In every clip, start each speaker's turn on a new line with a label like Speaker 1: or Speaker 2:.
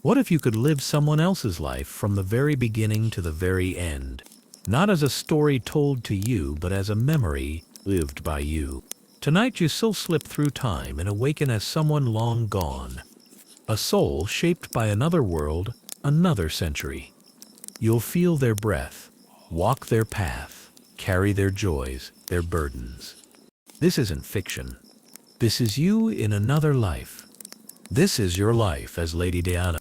Speaker 1: What if you could live someone else's life from the very beginning to the very end? Not as a story told to you, but as a memory lived by you. Tonight you still slip through time and awaken as someone long gone. A soul shaped by another world, another century. You'll feel their breath, walk their path, carry their joys, their burdens. This isn't fiction. This is you in another life. This is your life as Lady Diana.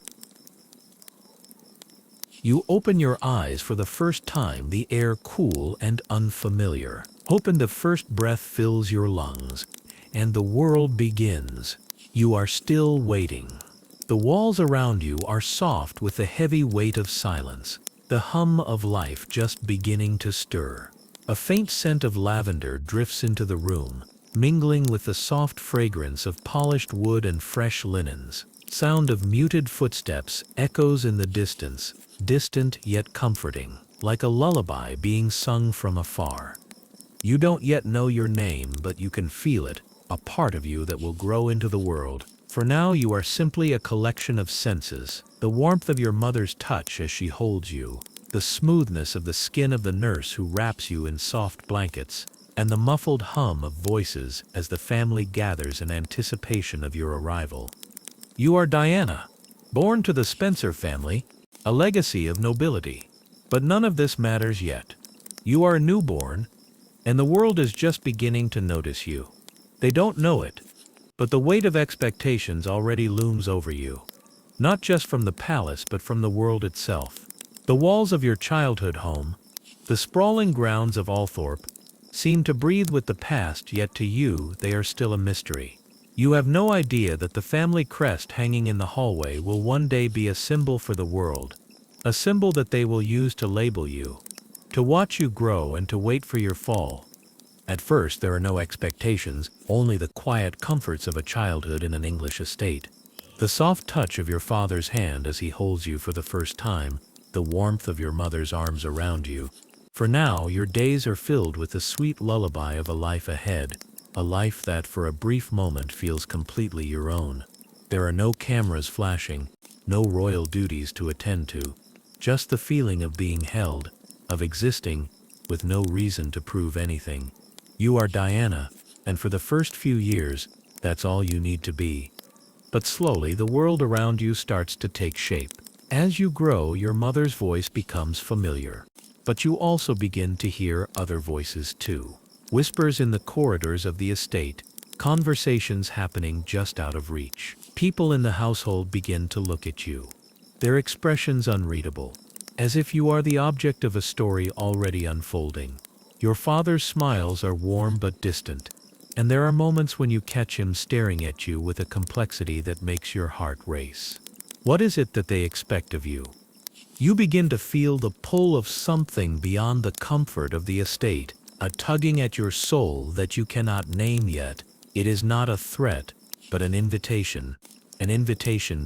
Speaker 1: You open your eyes for the first time, the air cool and unfamiliar. Open, the first breath fills your lungs, and the world begins. You are still waiting. The walls around you are soft with the heavy weight of silence, the hum of life just beginning to stir. A faint scent of lavender drifts into the room, mingling with the soft fragrance of polished wood and fresh linens. Sound of muted footsteps echoes in the distance, distant yet comforting, like a lullaby being sung from afar. You don't yet know your name, but you can feel it, a part of you that will grow into the world. For now you are simply a collection of senses, the warmth of your mother's touch as she holds you, the smoothness of the skin of the nurse who wraps you in soft blankets, and the muffled hum of voices as the family gathers in anticipation of your arrival. You are Diana, born to the Spencer family, a legacy of nobility. But none of this matters yet. You are a newborn, and the world is just beginning to notice you. They don't know it, but the weight of expectations already looms over you. Not just from the palace, but from the world itself. The walls of your childhood home, the sprawling grounds of Althorp, seem to breathe with the past, yet to you they are still a mystery. You have no idea that the family crest hanging in the hallway will one day be a symbol for the world, a symbol that they will use to label you, to watch you grow and to wait for your fall. At first there are no expectations, only the quiet comforts of a childhood in an English estate. The soft touch of your father's hand as he holds you for the first time, the warmth of your mother's arms around you. For now your days are filled with the sweet lullaby of a life ahead, a life that for a brief moment feels completely your own. There are no cameras flashing, no royal duties to attend to, just the feeling of being held, of existing, with no reason to prove anything. You are Diana, and for the first few years, that's all you need to be. But slowly the world around you starts to take shape. As you grow, your mother's voice becomes familiar. But you also begin to hear other voices too. Whispers in the corridors of the estate, conversations happening just out of reach. People in the household begin to look at you, their expressions unreadable, as if you are the object of a story already unfolding. Your father's smiles are warm but distant, and there are moments when you catch him staring at you with a complexity that makes your heart race. What is it that they expect of you? You begin to feel the pull of something beyond the comfort of the estate, a tugging at your soul that you cannot name yet. It is not a threat, but an invitation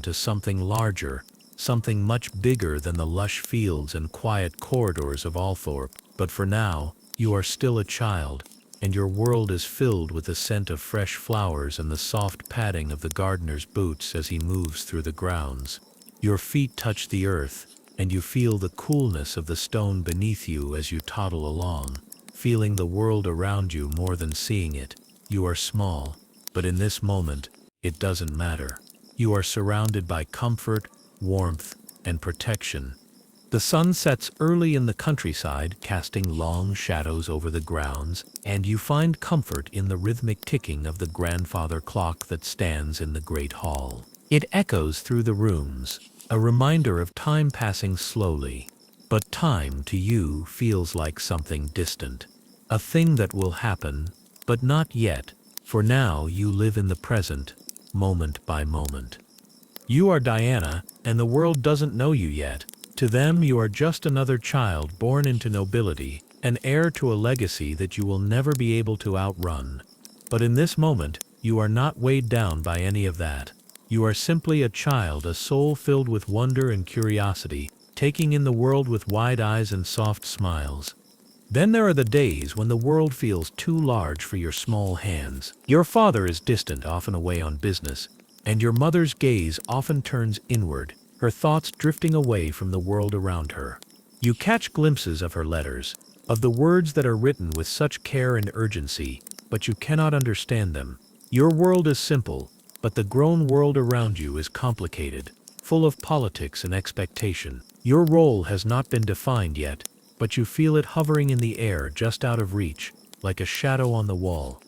Speaker 1: to something larger, something much bigger than the lush fields and quiet corridors of Althorp. But for now, you are still a child, and your world is filled with the scent of fresh flowers and the soft padding of the gardener's boots as he moves through the grounds. Your feet touch the earth, and you feel the coolness of the stone beneath you as you toddle along, feeling the world around you more than seeing it. You are small, but in this moment, it doesn't matter. You are surrounded by comfort, warmth, and protection. The sun sets early in the countryside, casting long shadows over the grounds, and you find comfort in the rhythmic ticking of the grandfather clock that stands in the great hall. It echoes through the rooms, a reminder of time passing slowly. But time to you feels like something distant, a thing that will happen, but not yet. For now you live in the present, moment by moment. You are Diana, and the world doesn't know you yet. To them you are just another child born into nobility, an heir to a legacy that you will never be able to outrun. But in this moment, you are not weighed down by any of that. You are simply a child, a soul filled with wonder and curiosity, taking in the world with wide eyes and soft smiles. Then there are the days when the world feels too large for your small hands. Your father is distant, often away on business, and your mother's gaze often turns inward, her thoughts drifting away from the world around her. You catch glimpses of her letters, of the words that are written with such care and urgency, but you cannot understand them. Your world is simple, but the grown world around you is complicated, full of politics and expectation. Your role has not been defined yet, but you feel it hovering in the air just out of reach, like a shadow on the wall.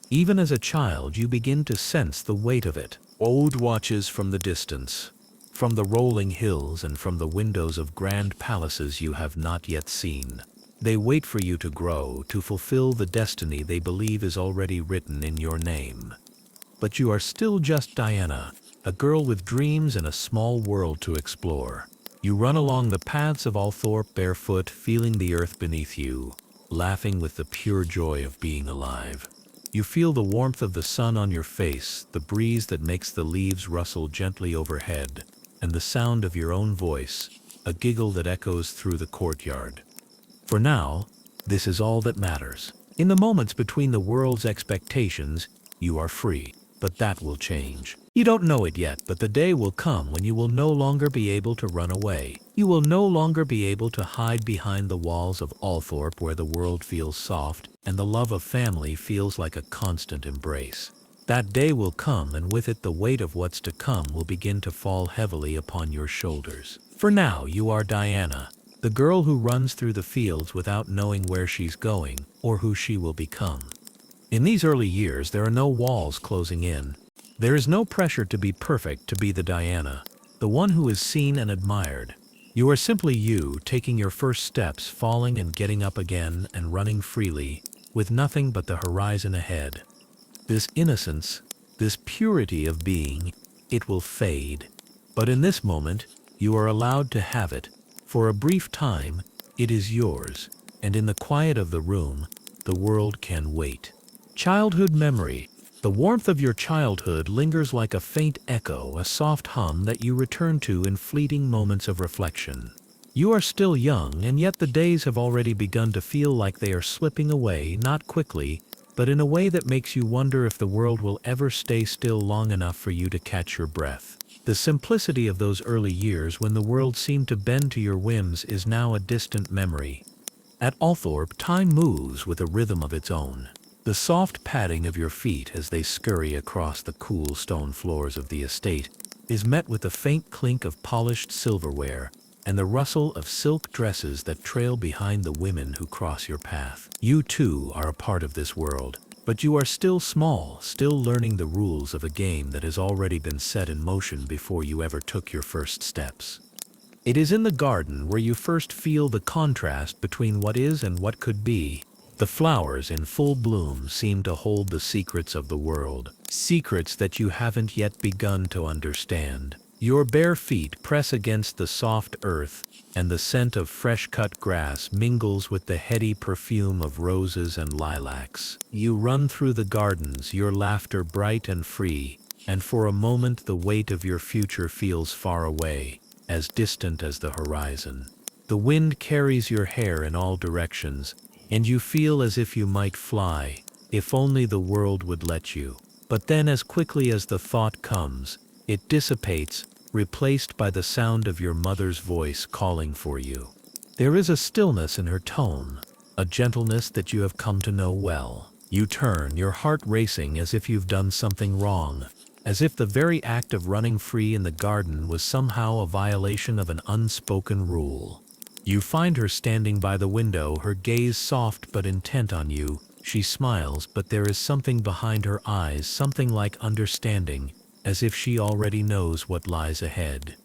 Speaker 1: Even as a child, you begin to sense the weight of it. Old watches from the distance, from the rolling hills and from the windows of grand palaces you have not yet seen. They wait for you to grow, to fulfill the destiny they believe is already written in your name. But you are still just Diana, a girl with dreams and a small world to explore. You run along the paths of Althorp barefoot, feeling the earth beneath you, laughing with the pure joy of being alive. You feel the warmth of the sun on your face, the breeze that makes the leaves rustle gently overhead, and the sound of your own voice, a giggle that echoes through the courtyard. For now, this is all that matters. In the moments between the world's expectations, you are free. But that will change. You don't know it yet, but the day will come when you will no longer be able to run away. You will no longer be able to hide behind the walls of Althorp, where the world feels soft and the love of family feels like a constant embrace. That day will come, and with it the weight of what's to come will begin to fall heavily upon your shoulders. For now, you are Diana, the girl who runs through the fields without knowing where she's going or who she will become. In these early years, there are no walls closing in. There is no pressure to be perfect, to be the Diana, the one who is seen and admired. You are simply you, taking your first steps, falling and getting up again, and running freely, with nothing but the horizon ahead. This innocence, this purity of being, it will fade. But in this moment, you are allowed to have it. For a brief time, it is yours, and in the quiet of the room, the world can wait. Childhood memory. The warmth of your childhood lingers like a faint echo, a soft hum that you return to in fleeting moments of reflection. You are still young, and yet the days have already begun to feel like they are slipping away, not quickly, but in a way that makes you wonder if the world will ever stay still long enough for you to catch your breath. The simplicity of those early years when the world seemed to bend to your whims is now a distant memory. At Althorp, time moves with a rhythm of its own. The soft padding of your feet as they scurry across the cool stone floors of the estate is met with the faint clink of polished silverware and the rustle of silk dresses that trail behind the women who cross your path. You too are a part of this world, but you are still small, still learning the rules of a game that has already been set in motion before you ever took your first steps. It is in the garden where you first feel the contrast between what is and what could be. The flowers in full bloom seem to hold the secrets of the world, secrets that you haven't yet begun to understand. Your bare feet press against the soft earth, and the scent of fresh-cut grass mingles with the heady perfume of roses and lilacs. You run through the gardens, your laughter bright and free, and for a moment the weight of your future feels far away, as distant as the horizon. The wind carries your hair in all directions, and you feel as if you might fly, if only the world would let you. But then, as quickly as the thought comes, it dissipates, replaced by the sound of your mother's voice calling for you. There is a stillness in her tone, a gentleness that you have come to know well. You turn, your heart racing as if you've done something wrong, as if the very act of running free in the garden was somehow a violation of an unspoken rule. You find her standing by the window, her gaze soft but intent on you. She smiles, but there is something behind her eyes, something like understanding, as if she already knows what lies ahead.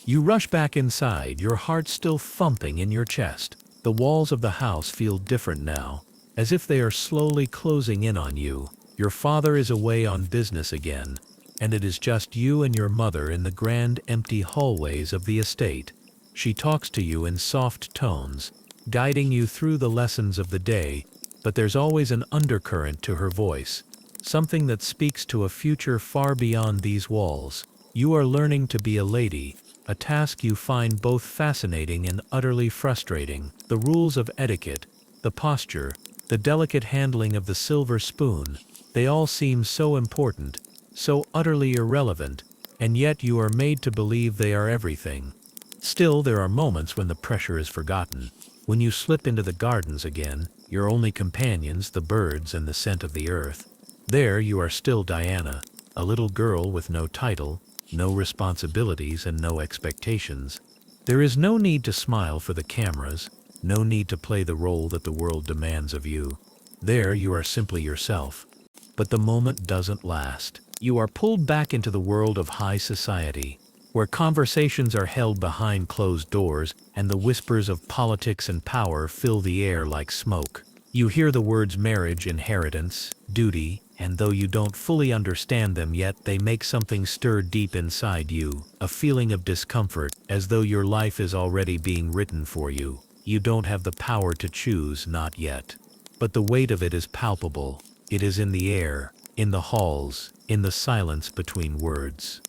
Speaker 1: You rush back inside, your heart still thumping in your chest. The walls of the house feel different now, as if they are slowly closing in on you. Your father is away on business again, and it is just you and your mother in the grand empty hallways of the estate. She talks to you in soft tones, guiding you through the lessons of the day, but there's always an undercurrent to her voice, something that speaks to a future far beyond these walls. You are learning to be a lady, a task you find both fascinating and utterly frustrating. The rules of etiquette, the posture, the delicate handling of the silver spoon, they all seem so important, so utterly irrelevant, and yet you are made to believe they are everything. Still, there are moments when the pressure is forgotten. When you slip into the gardens again, your only companions the birds and the scent of the earth. There you are still Diana, a little girl with no title, no responsibilities and no expectations. There is no need to smile for the cameras, no need to play the role that the world demands of you. There you are simply yourself. But the moment doesn't last. You are pulled back into the world of high society, where conversations are held behind closed doors and the whispers of politics and power fill the air like smoke. You hear the words marriage, inheritance, duty, and though you don't fully understand them yet, they make something stir deep inside you, a feeling of discomfort, as though your life is already being written for you. You don't have the power to choose, not yet. But the weight of it is palpable. It is in the air, in the halls, in the silence between words.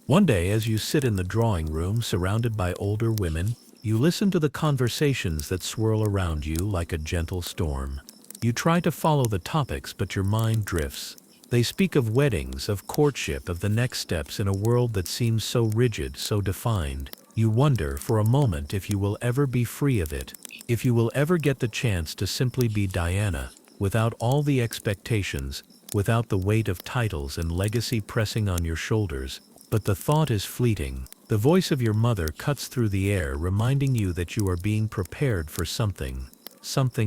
Speaker 1: One day, as you sit in the drawing room surrounded by older women, you listen to the conversations that swirl around you like a gentle storm. You try to follow the topics, but your mind drifts. They speak of weddings, of courtship, of the next steps in a world that seems so rigid, so defined. You wonder for a moment if you will ever be free of it, if you will ever get the chance to simply be Diana, without all the expectations, without the weight of titles and legacy pressing on your shoulders. But the thought is fleeting. The voice of your mother cuts through the air, reminding you that you are being prepared for something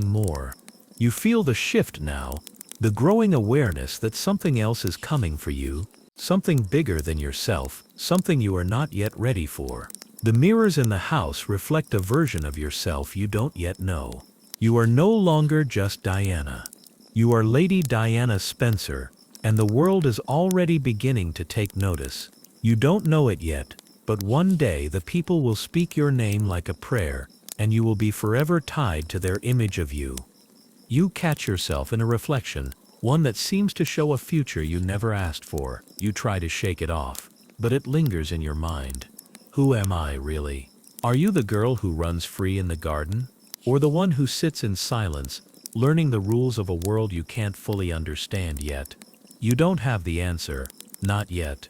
Speaker 1: more. You feel the shift now, the growing awareness that something else is coming for you, something bigger than yourself, something you are not yet ready for. The mirrors in the house reflect a version of yourself you don't yet know. You are no longer just Diana. You are Lady Diana Spencer, and the world is already beginning to take notice. You don't know it yet, but one day the people will speak your name like a prayer, and you will be forever tied to their image of you. You catch yourself in a reflection, one that seems to show a future you never asked for. You try to shake it off, but it lingers in your mind. Who am I really? Are you the girl who runs free in the garden? Or the one who sits in silence, learning the rules of a world you can't fully understand yet? You don't have the answer, not yet.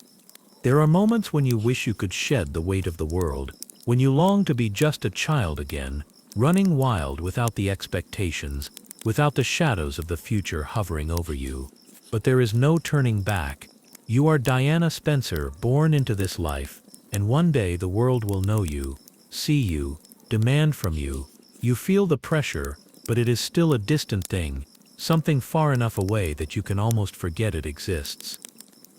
Speaker 1: There are moments when you wish you could shed the weight of the world, when you long to be just a child again, running wild without the expectations, without the shadows of the future hovering over you. But there is no turning back. You are Diana Spencer, born into this life, and one day the world will know you, see you, demand from you. You feel the pressure, but it is still a distant thing, something far enough away that you can almost forget it exists.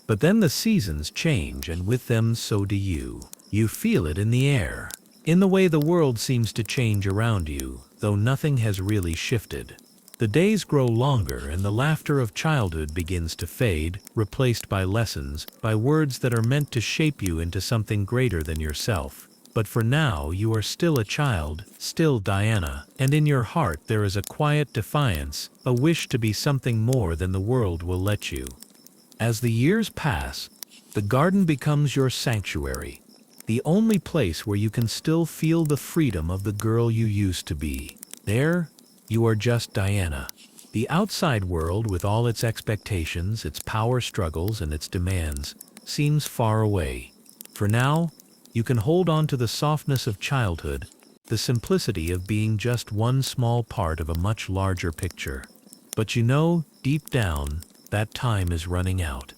Speaker 1: But then the seasons change, and with them so do you. You feel it in the air, in the way the world seems to change around you, though nothing has really shifted. The days grow longer and the laughter of childhood begins to fade, replaced by lessons, by words that are meant to shape you into something greater than yourself. But for now you are still a child, still Diana, and in your heart there is a quiet defiance, a wish to be something more than the world will let you. As the years pass, the garden becomes your sanctuary, the only place where you can still feel the freedom of the girl you used to be. There, you are just Diana. The outside world, with all its expectations, its power struggles, and its demands, seems far away. For now, you can hold on to the softness of childhood, the simplicity of being just one small part of a much larger picture. But you know, deep down, that time is running out.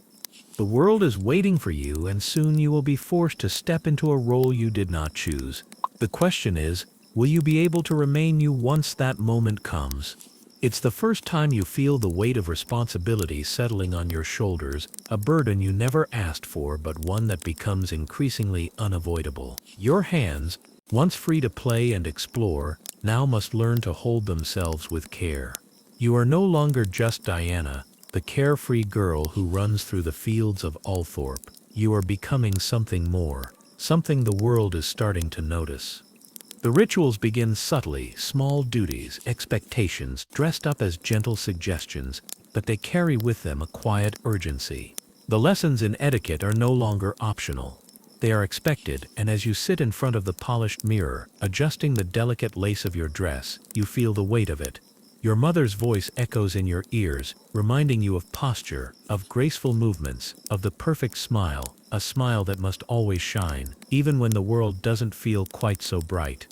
Speaker 1: The world is waiting for you, and soon you will be forced to step into a role you did not choose. The question is, will you be able to remain you once that moment comes? It's the first time you feel the weight of responsibility settling on your shoulders, a burden you never asked for, but one that becomes increasingly unavoidable. Your hands, once free to play and explore, now must learn to hold themselves with care. You are no longer just Diana, the carefree girl who runs through the fields of Althorp. You are becoming something more, something the world is starting to notice. The rituals begin subtly, small duties, expectations, dressed up as gentle suggestions, but they carry with them a quiet urgency. The lessons in etiquette are no longer optional. They are expected, and as you sit in front of the polished mirror, adjusting the delicate lace of your dress, you feel the weight of it. Your mother's voice echoes in your ears, reminding you of posture, of graceful movements, of the perfect smile, a smile that must always shine, even when the world doesn't feel quite so bright.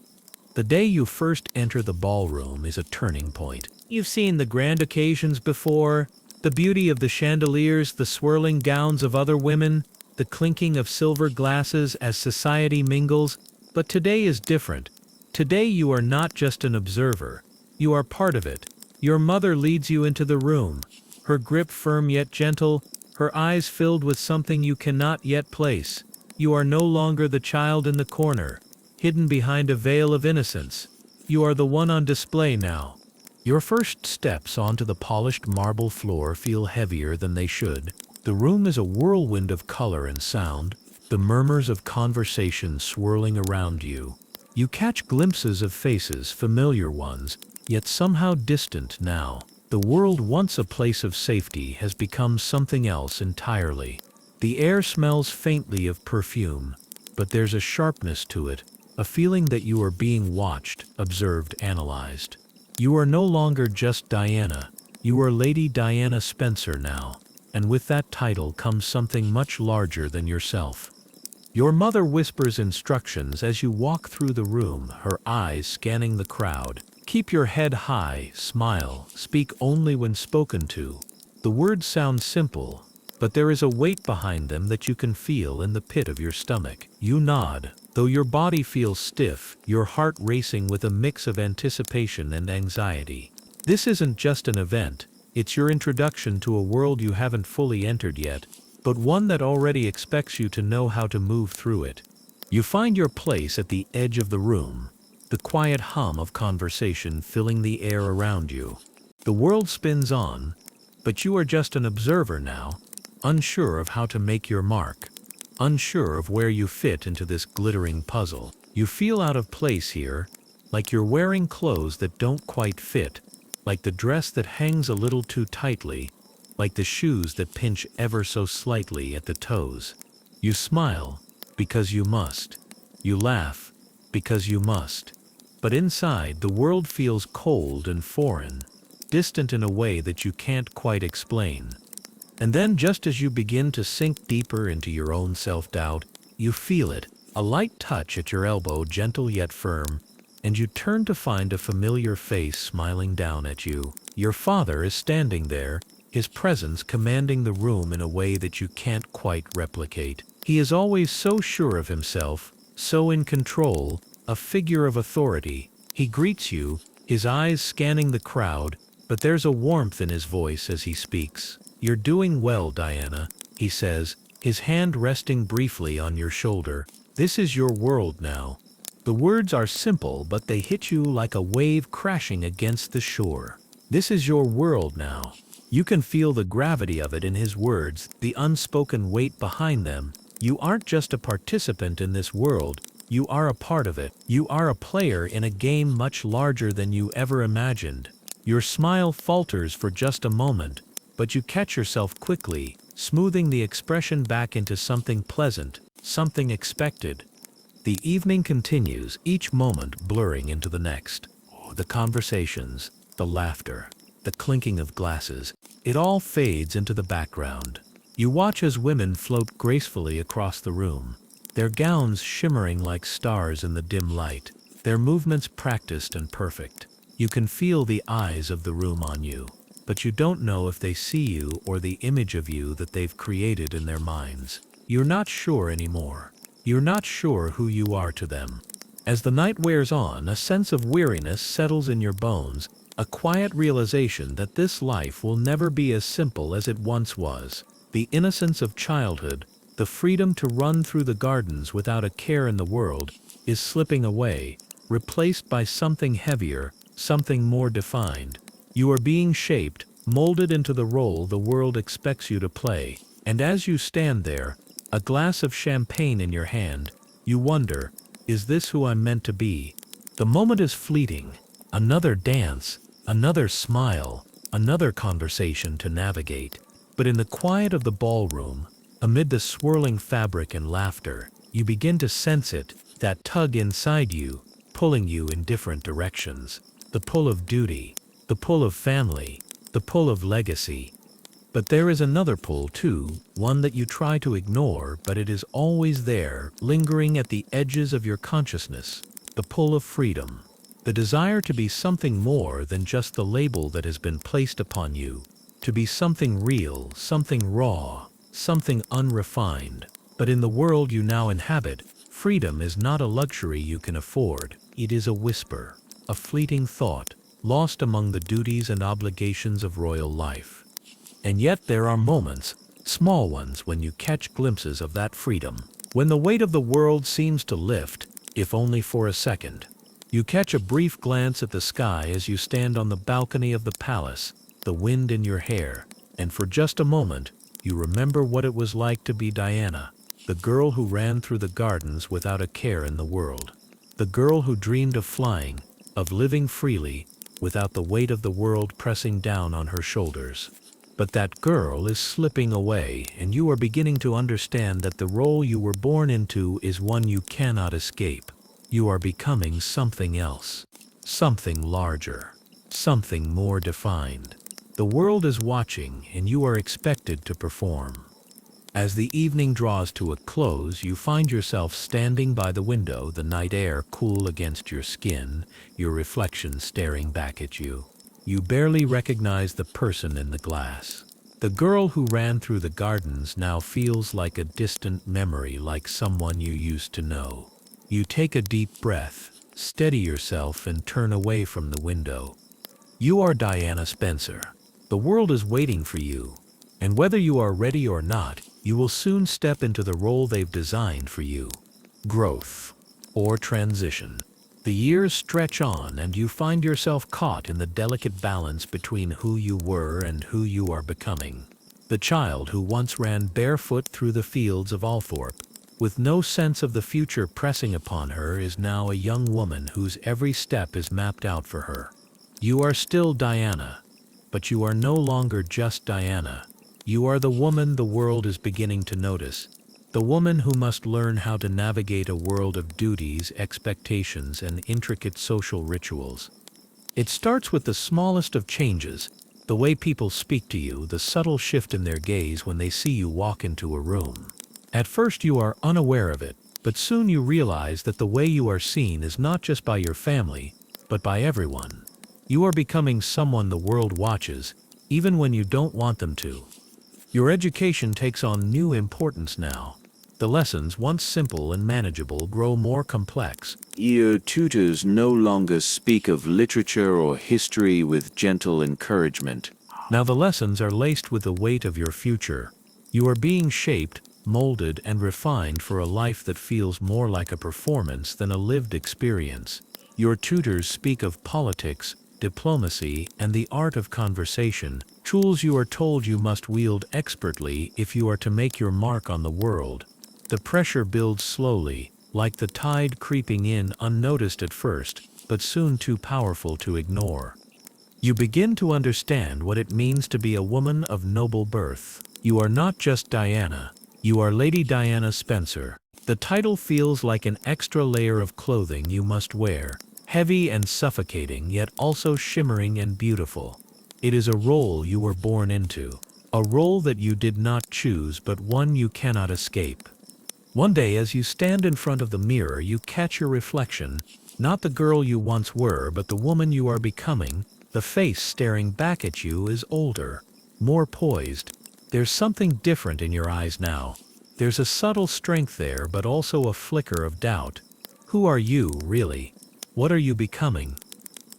Speaker 1: The day you first enter the ballroom is a turning point. You've seen the grand occasions before, the beauty of the chandeliers, the swirling gowns of other women, the clinking of silver glasses as society mingles, but today is different. Today you are not just an observer, you are part of it. Your mother leads you into the room, her grip firm yet gentle, her eyes filled with something you cannot yet place. You are no longer the child in the corner, hidden behind a veil of innocence. You are the one on display now. Your first steps onto the polished marble floor feel heavier than they should. The room is a whirlwind of color and sound, the murmurs of conversation swirling around you. You catch glimpses of faces, familiar ones, yet somehow distant now. The world once a place of safety has become something else entirely. The air smells faintly of perfume, but there's a sharpness to it, a feeling that you are being watched, observed, analyzed. You are no longer just Diana, you are Lady Diana Spencer now, and with that title comes something much larger than yourself. Your mother whispers instructions as you walk through the room, her eyes scanning the crowd. Keep your head high, smile, speak only when spoken to. The words sound simple, but there is a weight behind them that you can feel in the pit of your stomach. You nod, though your body feels stiff, your heart racing with a mix of anticipation and anxiety. This isn't just an event, it's your introduction to a world you haven't fully entered yet, but one that already expects you to know how to move through it. You find your place at the edge of the room, the quiet hum of conversation filling the air around you. The world spins on, but you are just an observer now, unsure of how to make your mark, unsure of where you fit into this glittering puzzle. You feel out of place here, like you're wearing clothes that don't quite fit, like the dress that hangs a little too tightly, like the shoes that pinch ever so slightly at the toes. You smile, because you must. You laugh, because you must. But inside, the world feels cold and foreign, distant in a way that you can't quite explain. And then, just as you begin to sink deeper into your own self-doubt, you feel it, a light touch at your elbow, gentle yet firm, and you turn to find a familiar face smiling down at you. Your father is standing there, his presence commanding the room in a way that you can't quite replicate. He is always so sure of himself, so in control, a figure of authority. He greets you, his eyes scanning the crowd, but there's a warmth in his voice as he speaks. "You're doing well, Diana," he says, his hand resting briefly on your shoulder. "This is your world now." The words are simple, but they hit you like a wave crashing against the shore. This is your world now. You can feel the gravity of it in his words, the unspoken weight behind them. You aren't just a participant in this world, you are a part of it. You are a player in a game much larger than you ever imagined. Your smile falters for just a moment, but you catch yourself quickly, smoothing the expression back into something pleasant, something expected. The evening continues, each moment blurring into the next. The conversations, the laughter, the clinking of glasses, it all fades into the background. You watch as women float gracefully across the room, their gowns shimmering like stars in the dim light, their movements practiced and perfect. You can feel the eyes of the room on you, but you don't know if they see you or the image of you that they've created in their minds. You're not sure anymore. You're not sure who you are to them. As the night wears on, a sense of weariness settles in your bones, a quiet realization that this life will never be as simple as it once was. The innocence of childhood, the freedom to run through the gardens without a care in the world, is slipping away, replaced by something heavier, something more defined. You are being shaped, molded into the role the world expects you to play, and as you stand there, a glass of champagne in your hand, you wonder, is this who I'm meant to be? The moment is fleeting. Another dance, another smile, another conversation to navigate. But in the quiet of the ballroom, amid the swirling fabric and laughter, you begin to sense it, that tug inside you, pulling you in different directions. The pull of duty, the pull of family, the pull of legacy. But there is another pull too, one that you try to ignore, but it is always there, lingering at the edges of your consciousness, the pull of freedom. The desire to be something more than just the label that has been placed upon you, to be something real, something raw, something unrefined. But in the world you now inhabit, freedom is not a luxury you can afford. It is a whisper, a fleeting thought, lost among the duties and obligations of royal life. And yet there are moments, small ones, when you catch glimpses of that freedom, when the weight of the world seems to lift, if only for a second. You catch a brief glance at the sky as you stand on the balcony of the palace, the wind in your hair, and for just a moment, you remember what it was like to be Diana, the girl who ran through the gardens without a care in the world, the girl who dreamed of flying, of living freely, without the weight of the world pressing down on her shoulders. But that girl is slipping away, and you are beginning to understand that the role you were born into is one you cannot escape. You are becoming something else, something larger, something more defined. The world is watching, and you are expected to perform. As the evening draws to a close, you find yourself standing by the window, the night air cool against your skin, your reflection staring back at you. You barely recognize the person in the glass. The girl who ran through the gardens now feels like a distant memory, like someone you used to know. You take a deep breath, steady yourself, and turn away from the window. You are Diana Spencer. The world is waiting for you, and whether you are ready or not, you will soon step into the role they've designed for you. Growth or transition. The years stretch on, and you find yourself caught in the delicate balance between who you were and who you are becoming. The child who once ran barefoot through the fields of Althorp, with no sense of the future pressing upon her, is now a young woman whose every step is mapped out for her. You are still Diana, but you are no longer just Diana. You are the woman the world is beginning to notice, the woman who must learn how to navigate a world of duties, expectations, and intricate social rituals. It starts with the smallest of changes, the way people speak to you, the subtle shift in their gaze when they see you walk into a room. At first you are unaware of it, but soon you realize that the way you are seen is not just by your family, but by everyone. You are becoming someone the world watches, even when you don't want them to. Your education takes on new importance now. The lessons, once simple and manageable, grow more complex.
Speaker 2: Your tutors no longer speak of literature or history with gentle encouragement.
Speaker 1: Now the lessons are laced with the weight of your future. You are being shaped, molded, and refined for a life that feels more like a performance than a lived experience. Your tutors speak of politics, diplomacy, and the art of conversation, tools you are told you must wield expertly if you are to make your mark on the world. The pressure builds slowly, like the tide creeping in, unnoticed at first, but soon too powerful to ignore. You begin to understand what it means to be a woman of noble birth. You are not just Diana, you are Lady Diana Spencer. The title feels like an extra layer of clothing you must wear, heavy and suffocating, yet also shimmering and beautiful. It is a role you were born into, a role that you did not choose, but one you cannot escape. One day, as you stand in front of the mirror, you catch your reflection, not the girl you once were, but the woman you are becoming. The face staring back at you is older, more poised. There's something different in your eyes now. There's a subtle strength there, but also a flicker of doubt. Who are you, really? What are you becoming?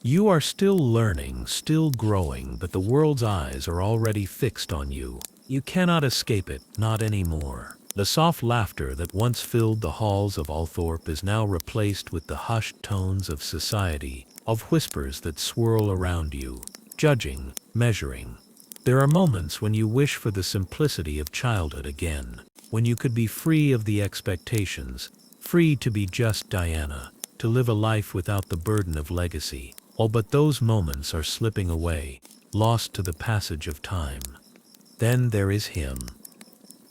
Speaker 1: You are still learning, still growing, but the world's eyes are already fixed on you. You cannot escape it, not anymore. The soft laughter that once filled the halls of Althorp is now replaced with the hushed tones of society, of whispers that swirl around you, judging, measuring. There are moments when you wish for the simplicity of childhood again, when you could be free of the expectations, free to be just Diana, to live a life without the burden of legacy. All but those moments are slipping away, lost to the passage of time. Then there is him,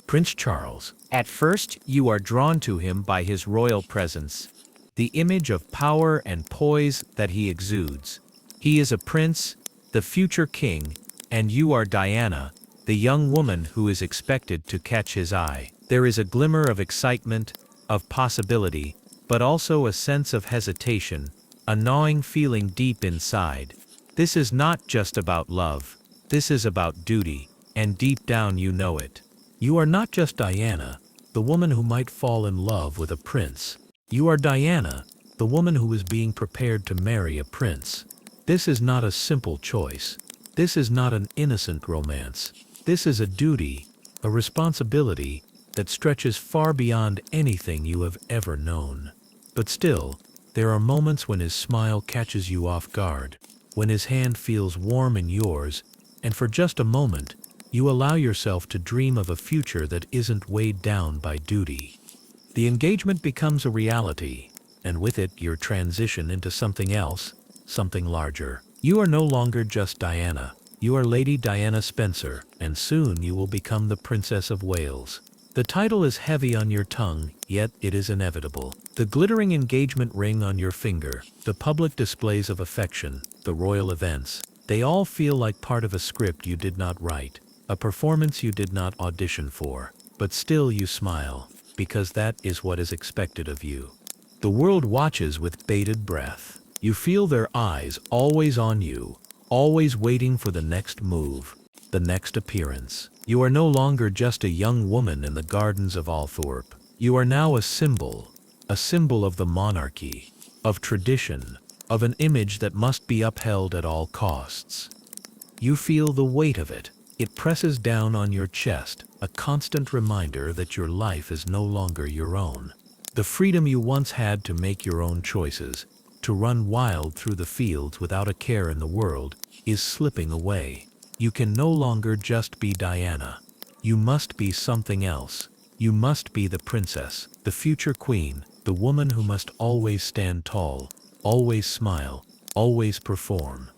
Speaker 1: Prince Charles.
Speaker 3: At first, you are drawn to him by his royal presence, the image of power and poise that he exudes. He is a prince, the future king, and you are Diana, the young woman who is expected to catch his eye. There is a glimmer of excitement, of possibility, but also a sense of hesitation, a gnawing feeling deep inside. This is not just about love, this is about duty, and deep down you know it.
Speaker 1: You are not just Diana, the woman who might fall in love with a prince. You are Diana, the woman who is being prepared to marry a prince. This is not a simple choice. This is not an innocent romance. This is a duty, a responsibility that stretches far beyond anything you have ever known. But still, there are moments when his smile catches you off guard, when his hand feels warm in yours, and for just a moment, you allow yourself to dream of a future that isn't weighed down by duty. The engagement becomes a reality, and with it your transition into something else, something larger. You are no longer just Diana. You are Lady Diana Spencer, and soon you will become the Princess of Wales. The title is heavy on your tongue, yet it is inevitable. The glittering engagement ring on your finger, the public displays of affection, the royal events, they all feel like part of a script you did not write, a performance you did not audition for. But still you smile, because that is what is expected of you. The world watches with bated breath. You feel their eyes always on you, always waiting for the next move, the next appearance. You are no longer just a young woman in the gardens of Althorp. You are now a symbol of the monarchy, of tradition, of an image that must be upheld at all costs. You feel the weight of it. It presses down on your chest, a constant reminder that your life is no longer your own. The freedom you once had to make your own choices, to run wild through the fields without a care in the world, is slipping away. You can no longer just be Diana. You must be something else. You must be the princess, the future queen, the woman who must always stand tall, always smile, always perform.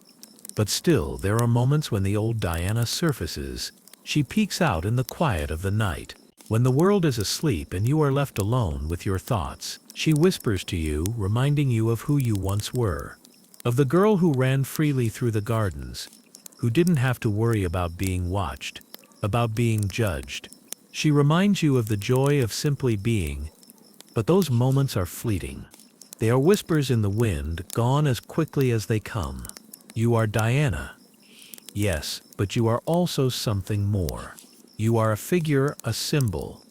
Speaker 1: But still, there are moments when the old Diana surfaces. She peeks out in the quiet of the night. When the world is asleep and you are left alone with your thoughts, she whispers to you, reminding you of who you once were. Of the girl who ran freely through the gardens, who didn't have to worry about being watched, about being judged. She reminds you of the joy of simply being. But those moments are fleeting. They are whispers in the wind, gone as quickly as they come. You are Diana. Yes, but you are also something more. You are a figure, a symbol.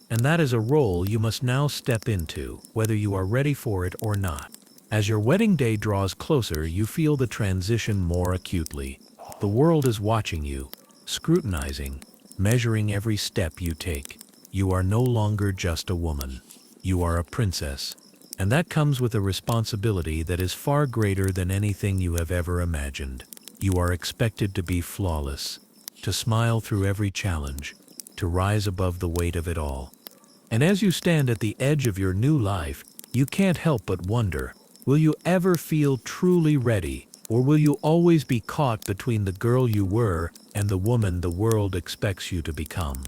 Speaker 1: And that is a role you must now step into, whether you are ready for it or not. As your wedding day draws closer, you feel the transition more acutely. The world is watching you, scrutinizing, measuring every step you take. You are no longer just a woman. You are a princess. And that comes with a responsibility that is far greater than anything you have ever imagined. You are expected to be flawless, to smile through every challenge, to rise above the weight of it all. And as you stand at the edge of your new life, you can't help but wonder, will you ever feel truly ready, or will you always be caught between the girl you were and the woman the world expects you to become?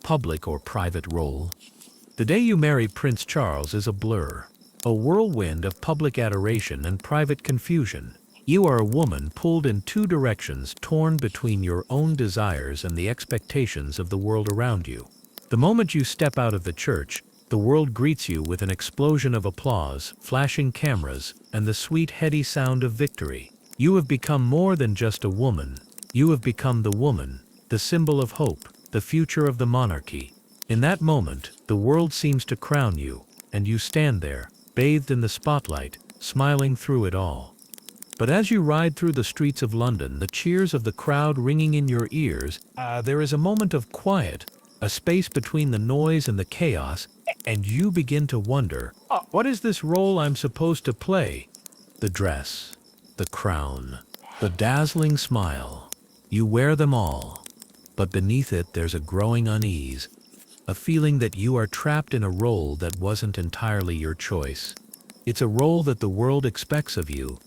Speaker 1: Public or private role? The day you marry Prince Charles is a blur, a whirlwind of public adoration and private confusion. You are a woman pulled in two directions, torn between your own desires and the expectations of the world around you. The moment you step out of the church, the world greets you with an explosion of applause, flashing cameras, and the sweet, heady sound of victory. You have become more than just a woman. You have become the woman, the symbol of hope, the future of the monarchy. In that moment, the world seems to crown you, and you stand there, bathed in the spotlight, smiling through it all. But as you ride through the streets of London, the cheers of the crowd ringing in your ears, there is a moment of quiet, a space between the noise and the chaos, and you begin to wonder, what is this role I'm supposed to play? The dress, the crown, the dazzling smile. You wear them all, but beneath it there's a growing unease, a feeling that you are trapped in a role that wasn't entirely your choice. It's a role that the world expects of you,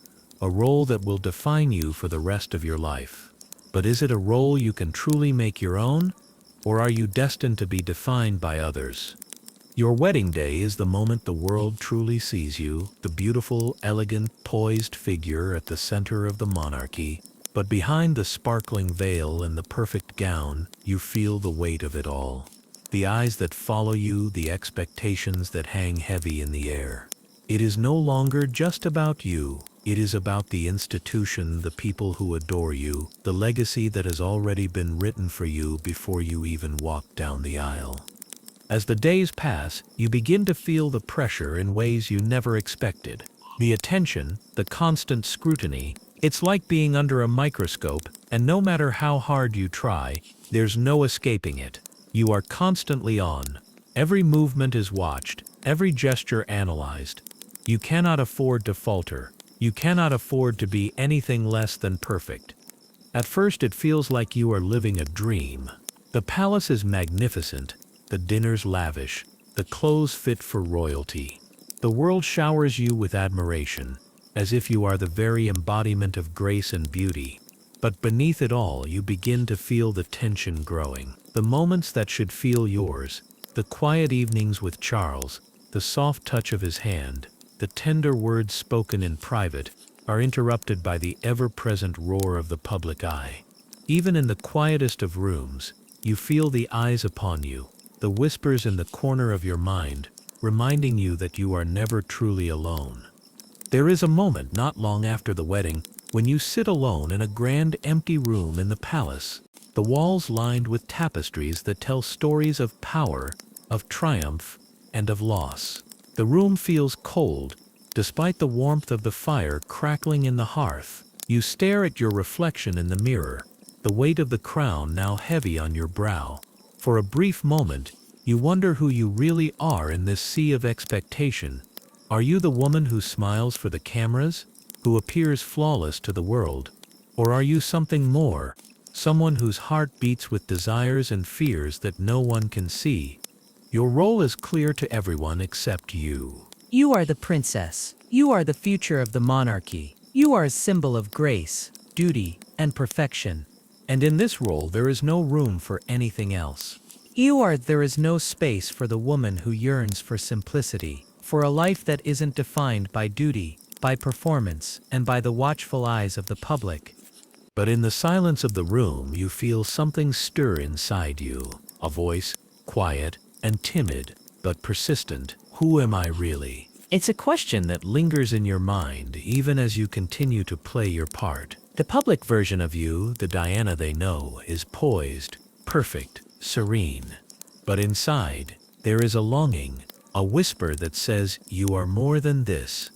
Speaker 1: a role that will define you for the rest of your life. But is it a role you can truly make your own, or are you destined to be defined by others? Your wedding day is the moment the world truly sees you, the beautiful, elegant, poised figure at the center of the monarchy. But behind the sparkling veil and the perfect gown, you feel the weight of it all. The eyes that follow you, the expectations that hang heavy in the air. It is no longer just about you. It is about the institution, the people who adore you, the legacy that has already been written for you before you even walk down the aisle. As the days pass, you begin to feel the pressure in ways you never expected. The attention, the constant scrutiny. It's like being under a microscope, and no matter how hard you try, there's no escaping it. You are constantly on. Every movement is watched, every gesture analyzed. You cannot afford to falter. You cannot afford to be anything less than perfect. At first it feels like you are living a dream. The palace is magnificent, the dinners lavish, the clothes fit for royalty. The world showers you with admiration, as if you are the very embodiment of grace and beauty. But beneath it all you begin to feel the tension growing. The moments that should feel yours, the quiet evenings with Charles, the soft touch of his hand, the tender words spoken in private, are interrupted by the ever-present roar of the public eye. Even in the quietest of rooms, you feel the eyes upon you, the whispers in the corner of your mind, reminding you that you are never truly alone. There is a moment not long after the wedding when you sit alone in a grand empty room in the palace, the walls lined with tapestries that tell stories of power, of triumph, and of loss. The room feels cold, despite the warmth of the fire crackling in the hearth. You stare at your reflection in the mirror, the weight of the crown now heavy on your brow. For a brief moment, you wonder who you really are in this sea of expectation. Are you the woman who smiles for the cameras, who appears flawless to the world? Or are you something more, someone whose heart beats with desires and fears that no one can see? Your role is clear to everyone except you.
Speaker 4: You are the princess. You are the future of the monarchy. You are a symbol of grace, duty, and perfection.
Speaker 1: And in this role there is no room for anything else.
Speaker 4: There is no space for the woman who yearns for simplicity, for a life that isn't defined by duty, by performance, and by the watchful eyes of the public.
Speaker 1: But in the silence of the room you feel something stir inside you, a voice, quiet and timid, but persistent. Who am I really? It's a question that lingers in your mind even as you continue to play your part. The public version of you, the Diana they know, is poised, perfect, serene. But inside, there is a longing, a whisper that says you are more than this.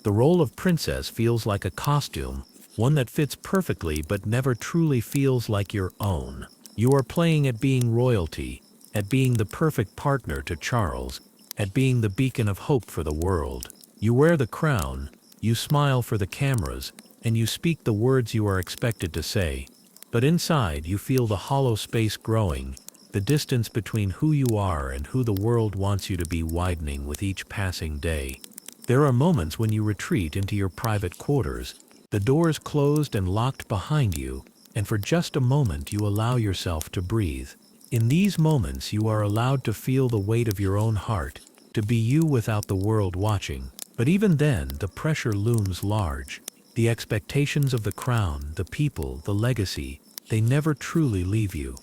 Speaker 1: The role of princess feels like a costume, one that fits perfectly but never truly feels like your own. You are playing at being royalty, at being the perfect partner to Charles, at being the beacon of hope for the world. You wear the crown, you smile for the cameras, and you speak the words you are expected to say. But inside you feel the hollow space growing, the distance between who you are and who the world wants you to be widening with each passing day. There are moments when you retreat into your private quarters, the doors closed and locked behind you, and for just a moment you allow yourself to breathe. In these moments you are allowed to feel the weight of your own heart, to be you without the world watching. But even then, the pressure looms large. The expectations of the crown, the people, the legacy, they never truly leave you.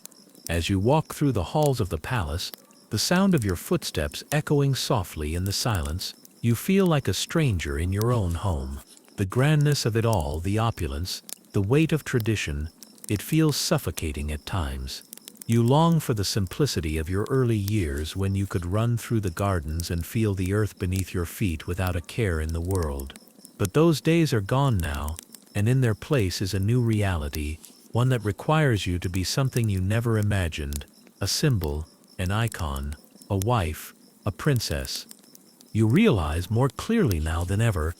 Speaker 1: As you walk through the halls of the palace, the sound of your footsteps echoing softly in the silence, you feel like a stranger in your own home. The grandness of it all, the opulence, the weight of tradition, it feels suffocating at times. You long for the simplicity of your early years when you could run through the gardens and feel the earth beneath your feet without a care in the world. But those days are gone now, and in their place is a new reality, one that requires you to be something you never imagined, a symbol, an icon, a wife, a princess. You realize more clearly now than ever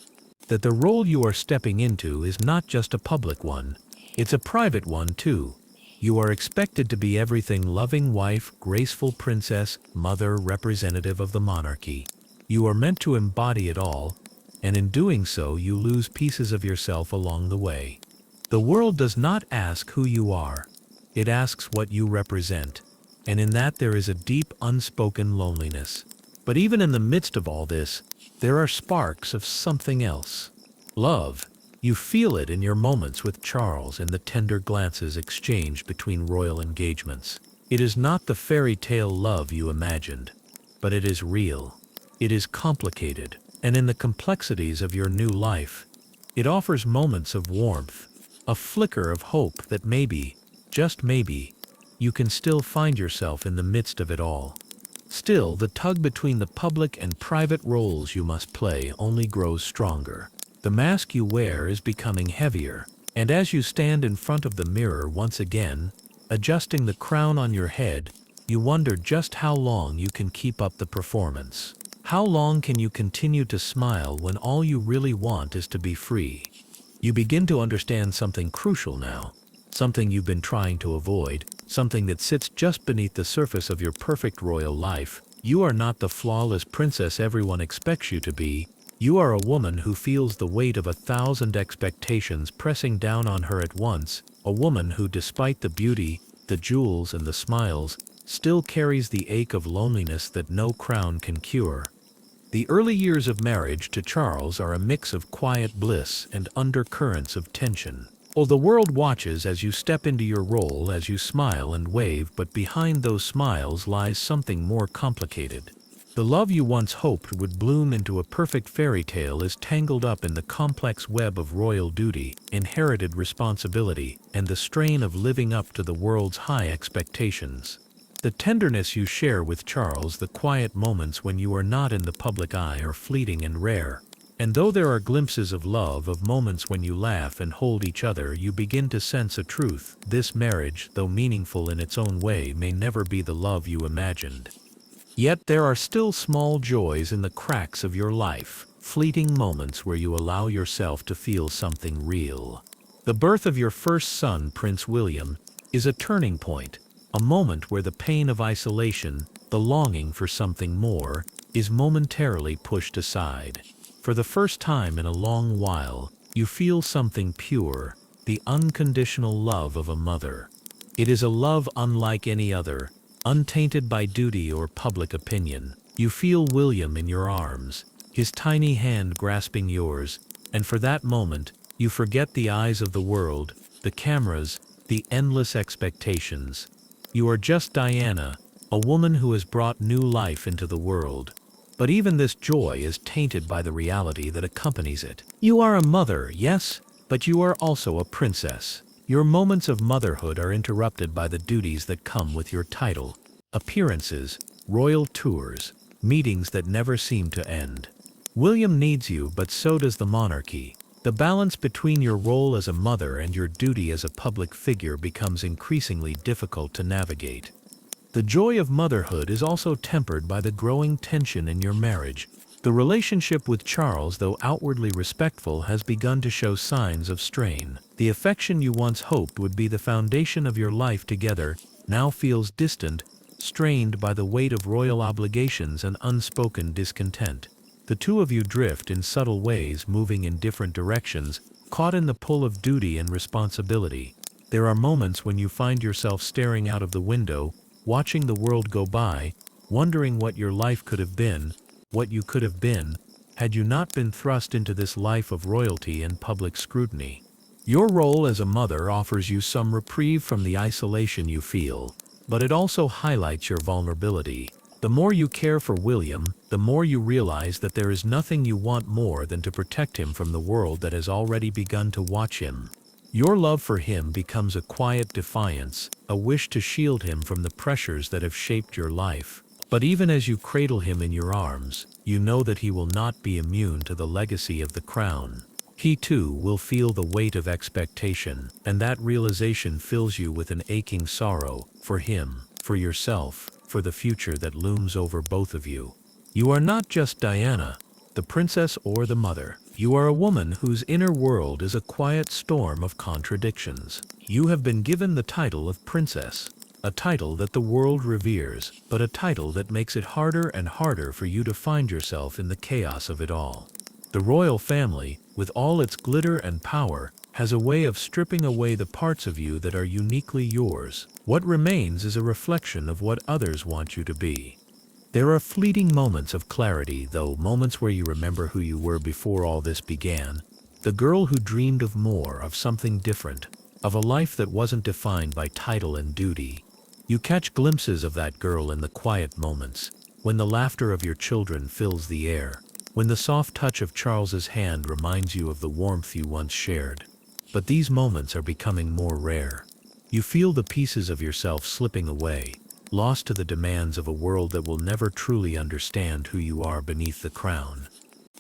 Speaker 1: that the role you are stepping into is not just a public one, it's a private one too. You are expected to be everything: loving wife, graceful princess, mother, representative of the monarchy. You are meant to embody it all, and in doing so you lose pieces of yourself along the way. The world does not ask who you are, it asks what you represent, and in that there is a deep unspoken loneliness. But even in the midst of all this, there are sparks of something else. Love, You feel it in your moments with Charles and the tender glances exchanged between royal engagements. It is not the fairy tale love you imagined, but it is real. It is complicated, and in the complexities of your new life, it offers moments of warmth, a flicker of hope that maybe, just maybe, you can still find yourself in the midst of it all. Still, the tug between the public and private roles you must play only grows stronger. The mask you wear is becoming heavier, and as you stand in front of the mirror once again, adjusting the crown on your head, you wonder just how long you can keep up the performance. How long can you continue to smile when all you really want is to be free? You begin to understand something crucial now, something you've been trying to avoid, something that sits just beneath the surface of your perfect royal life. You are not the flawless princess everyone expects you to be. You are a woman who feels the weight of 1,000 expectations pressing down on her at once, a woman who, despite the beauty, the jewels and the smiles, still carries the ache of loneliness that no crown can cure. The early years of marriage to Charles are a mix of quiet bliss and undercurrents of tension. Oh, the world watches as you step into your role, as you smile and wave, but behind those smiles lies something more complicated. The love you once hoped would bloom into a perfect fairy tale is tangled up in the complex web of royal duty, inherited responsibility, and the strain of living up to the world's high expectations. The tenderness you share with Charles, the quiet moments when you are not in the public eye, are fleeting and rare. And though there are glimpses of love, of moments when you laugh and hold each other, you begin to sense a truth. This marriage, though meaningful in its own way, may never be the love you imagined. Yet there are still small joys in the cracks of your life, fleeting moments where you allow yourself to feel something real. The birth of your first son, Prince William, is a turning point, a moment where the pain of isolation, the longing for something more, is momentarily pushed aside. For the first time in a long while, you feel something pure, the unconditional love of a mother. It is a love unlike any other, untainted by duty or public opinion. You feel William in your arms, his tiny hand grasping yours, and for that moment, you forget the eyes of the world, the cameras, the endless expectations. You are just Diana, a woman who has brought new life into the world. But even this joy is tainted by the reality that accompanies it. You are a mother, yes, but you are also a princess. Your moments of motherhood are interrupted by the duties that come with your title. Appearances, royal tours, meetings that never seem to end. William needs you, but so does the monarchy. The balance between your role as a mother and your duty as a public figure becomes increasingly difficult to navigate. The joy of motherhood is also tempered by the growing tension in your marriage. The relationship with Charles, though outwardly respectful, has begun to show signs of strain. The affection you once hoped would be the foundation of your life together now feels distant, strained by the weight of royal obligations and unspoken discontent. The two of you drift in subtle ways, moving in different directions, caught in the pull of duty and responsibility. There are moments when you find yourself staring out of the window, watching the world go by, wondering what your life could have been, what you could have been, had you not been thrust into this life of royalty and public scrutiny. Your role as a mother offers you some reprieve from the isolation you feel, but it also highlights your vulnerability. The more you care for William, the more you realize that there is nothing you want more than to protect him from the world that has already begun to watch him. Your love for him becomes a quiet defiance, a wish to shield him from the pressures that have shaped your life. But even as you cradle him in your arms, you know that he will not be immune to the legacy of the crown. He too will feel the weight of expectation, and that realization fills you with an aching sorrow, for him, for yourself, for the future that looms over both of you. You are not just Diana, the princess or the mother. You are a woman whose inner world is a quiet storm of contradictions. You have been given the title of princess, a title that the world reveres, but a title that makes it harder and harder for you to find yourself in the chaos of it all. The royal family, with all its glitter and power, has a way of stripping away the parts of you that are uniquely yours. What remains is a reflection of what others want you to be. There are fleeting moments of clarity, though, moments where you remember who you were before all this began, The girl who dreamed of more, of something different, of a life that wasn't defined by title and duty. You catch glimpses of that girl in the quiet moments, when the laughter of your children fills the air, when the soft touch of Charles's hand reminds you of the warmth you once shared. But these moments are becoming more rare. You feel the pieces of yourself slipping away, lost to the demands of a world that will never truly understand who you are beneath the crown.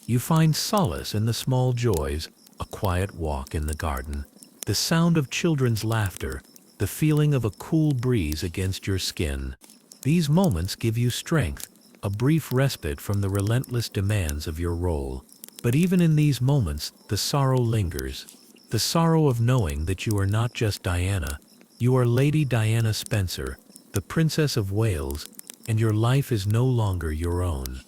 Speaker 1: You find solace in the small joys, a quiet walk in the garden, the sound of children's laughter, the feeling of a cool breeze against your skin. These moments give you strength, a brief respite from the relentless demands of your role. But even in these moments, the sorrow lingers. The sorrow of knowing that you are not just Diana, you are Lady Diana Spencer, the Princess of Wales, and your life is no longer your own.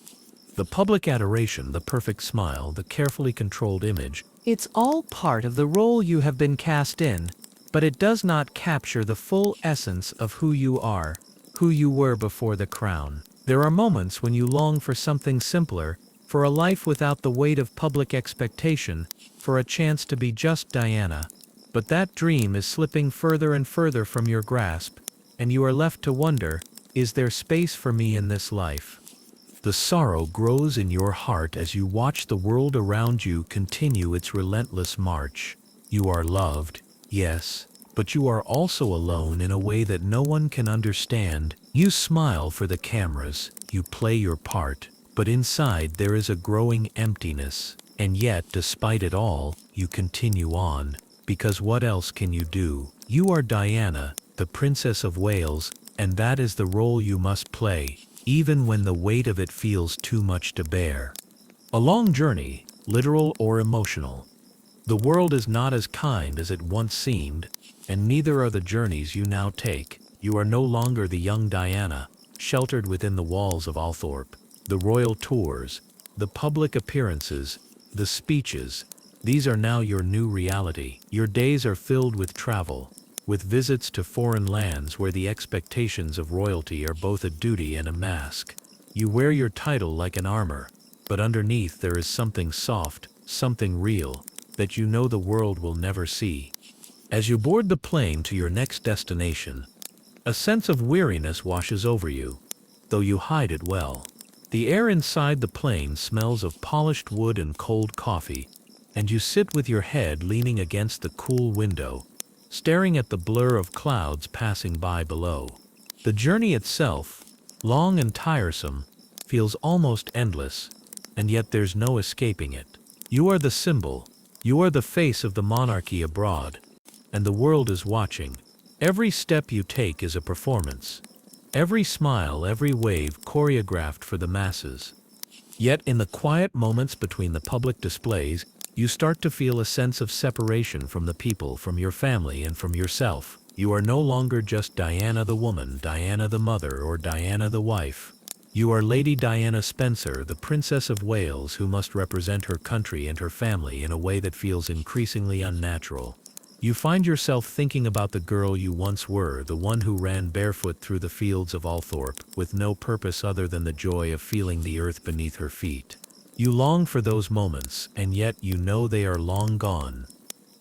Speaker 1: The public adoration, the perfect smile, the carefully controlled image,
Speaker 4: It's all part of the role you have been cast in, but it does not capture the full essence of who you are, who you were before the crown. There are moments when you long for something simpler, for a life without the weight of public expectation, for a chance to be just Diana. But that dream is slipping further and further from your grasp, and you are left to wonder, is there space for me in this life?
Speaker 1: the sorrow grows in your heart as you watch the world around you continue its relentless march. You are loved, yes, but you are also alone in a way that no one can understand. You smile for the cameras, you play your part, but inside there is a growing emptiness. And yet, despite it all, you continue on, because what else can you do? You are Diana, the Princess of Wales, and that is the role you must play, even when the weight of it feels too much to bear. A long journey, literal or emotional. The world is not as kind as it once seemed, and neither are the journeys you now take. You are no longer the young Diana, sheltered within the walls of Althorp. The royal tours, the public appearances, the speeches, these are now your new reality. Your days are filled with travel, with visits to foreign lands where the expectations of royalty are both a duty and a mask. You wear your title like an armor, but underneath there is something soft, something real, that you know the world will never see. As you board the plane to your next destination, a sense of weariness washes over you, though you hide it well. The air inside the plane smells of polished wood and cold coffee, and you sit with your head leaning against the cool window, staring at the blur of clouds passing by below. The journey itself, long and tiresome, feels almost endless, and yet there's no escaping it. You are the symbol, you are the face of the monarchy abroad, and the world is watching. Every step you take is a performance. Every smile, every wave choreographed for the masses. Yet in the quiet moments between the public displays, you start to feel a sense of separation from the people, from your family, and from yourself. You are no longer just Diana the woman, Diana the mother, or Diana the wife. You are Lady Diana Spencer, the Princess of Wales, who must represent her country and her family in a way that feels increasingly unnatural. You find yourself thinking about the girl you once were, the one who ran barefoot through the fields of Althorp, with no purpose other than the joy of feeling the earth beneath her feet. You long for those moments, and yet you know they are long gone.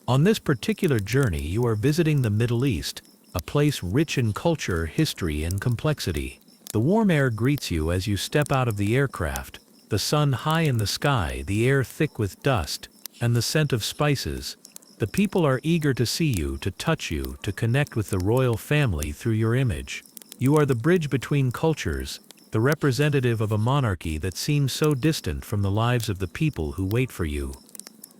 Speaker 1: On this particular journey, you are visiting the Middle East, a place rich in culture, history, and complexity. The warm air greets you as you step out of the aircraft, the sun high in the sky, the air thick with dust, and the scent of spices. The people are eager to see you, to touch you, to connect with the royal family through your image. You are the bridge between cultures, the representative of a monarchy that seems so distant from the lives of the people who wait for you.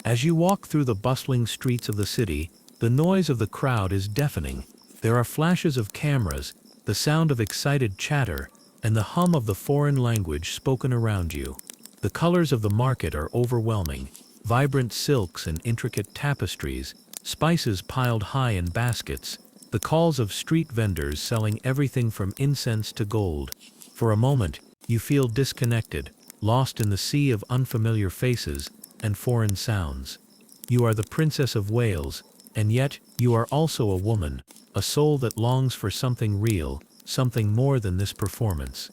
Speaker 1: As you walk through the bustling streets of the city, the noise of the crowd is deafening. There are flashes of cameras, the sound of excited chatter, and the hum of the foreign language spoken around you. The colors of the market are overwhelming. Vibrant silks and intricate tapestries, spices piled high in baskets, the calls of street vendors selling everything from incense to gold. For a moment, you feel disconnected, lost in the sea of unfamiliar faces and foreign sounds. You are the Princess of Wales, and yet you are also a woman, a soul that longs for something real, something more than this performance.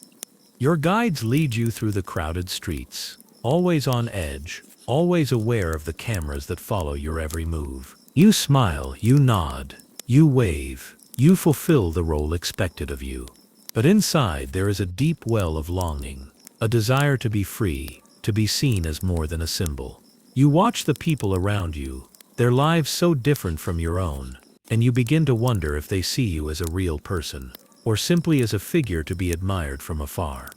Speaker 1: Your guides lead you through the crowded streets, always on edge, always aware of the cameras that follow your every move. You smile, you nod, you wave, you fulfill the role expected of you. But inside there is a deep well of longing, a desire to be free, to be seen as more than a symbol. You watch the people around you, their lives so different from your own, and you begin to wonder if they see you as a real person, or simply as a figure to be admired from afar.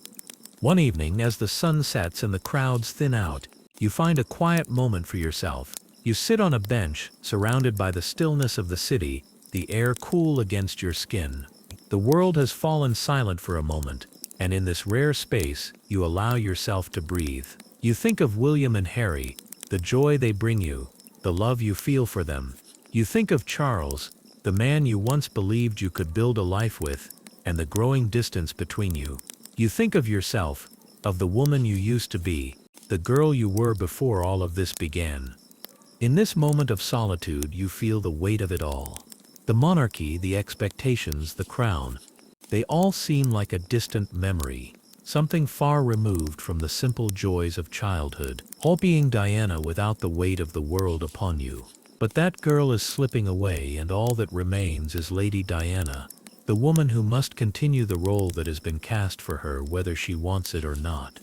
Speaker 1: One evening, as the sun sets and the crowds thin out, you find a quiet moment for yourself. You sit on a bench, surrounded by the stillness of the city, the air cool against your skin. The world has fallen silent for a moment, and in this rare space, you allow yourself to breathe. You think of William and Harry, the joy they bring you, the love you feel for them. You think of Charles, the man you once believed you could build a life with, and the growing distance between you. You think of yourself, of the woman you used to be, the girl you were before all of this began. In this moment of solitude, you feel the weight of it all. The monarchy, the expectations, the crown, they all seem like a distant memory, something far removed from the simple joys of childhood, all being Diana without the weight of the world upon you. But that girl is slipping away, and all that remains is Lady Diana, the woman who must continue the role that has been cast for her whether she wants it or not.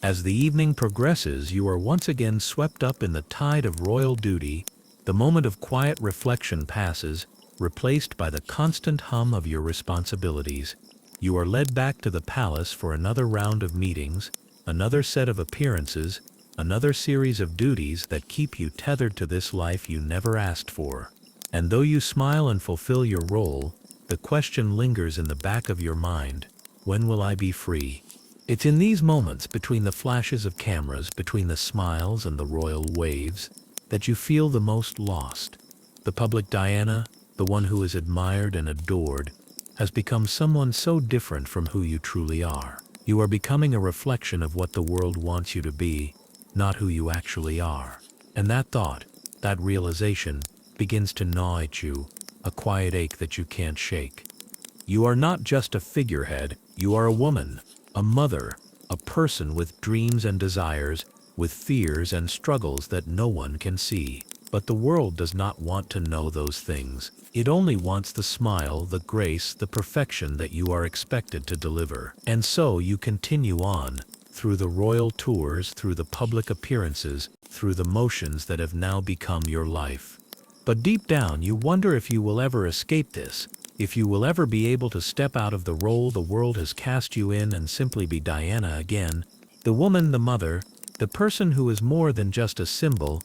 Speaker 1: As the evening progresses, you are once again swept up in the tide of royal duty. The moment of quiet reflection passes, replaced by the constant hum of your responsibilities. You are led back to the palace for another round of meetings, another set of appearances, another series of duties that keep you tethered to this life you never asked for. And though you smile and fulfill your role, the question lingers in the back of your mind: when will I be free? It's in these moments, between the flashes of cameras, between the smiles and the royal waves, that you feel the most lost. The public Diana, the one who is admired and adored, has become someone so different from who you truly are. You are becoming a reflection of what the world wants you to be, not who you actually are. And that thought, that realization, begins to gnaw at you, a quiet ache that you can't shake. You are not just a figurehead, you are a woman, a mother, a person with dreams and desires, with fears and struggles that no one can see. But the world does not want to know those things. It only wants the smile, the grace, the perfection that you are expected to deliver. And so you continue on, through the royal tours, through the public appearances, through the motions that have now become your life. But deep down, you wonder if you will ever escape this, if you will ever be able to step out of the role the world has cast you in and simply be Diana again, the woman, the mother, the person who is more than just a symbol,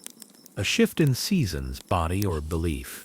Speaker 1: a shift in seasons, body, or belief.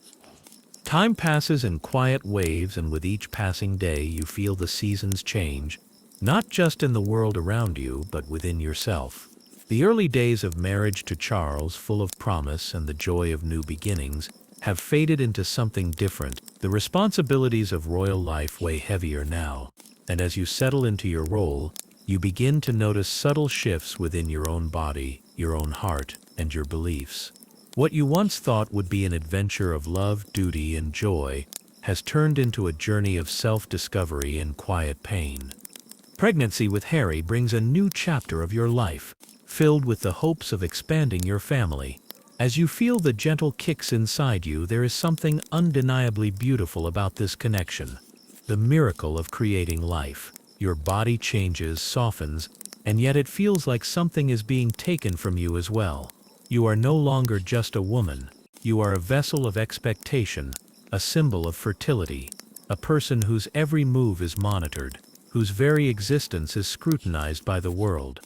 Speaker 1: Time passes in quiet waves, and with each passing day you feel the seasons change, not just in the world around you, but within yourself. The early days of marriage to Charles, full of promise and the joy of new beginnings, have faded into something different. The responsibilities of royal life weigh heavier now, and as you settle into your role, you begin to notice subtle shifts within your own body, your own heart, and your beliefs. What you once thought would be an adventure of love, duty, and joy has turned into a journey of self-discovery and quiet pain. Pregnancy with Harry brings a new chapter of your life, filled with the hopes of expanding your family. As you feel the gentle kicks inside you, there is something undeniably beautiful about this connection. The miracle of creating life. Your body changes, softens, and yet it feels like something is being taken from you as well. You are no longer just a woman. You are a vessel of expectation, a symbol of fertility, a person whose every move is monitored, whose very existence is scrutinized by the world.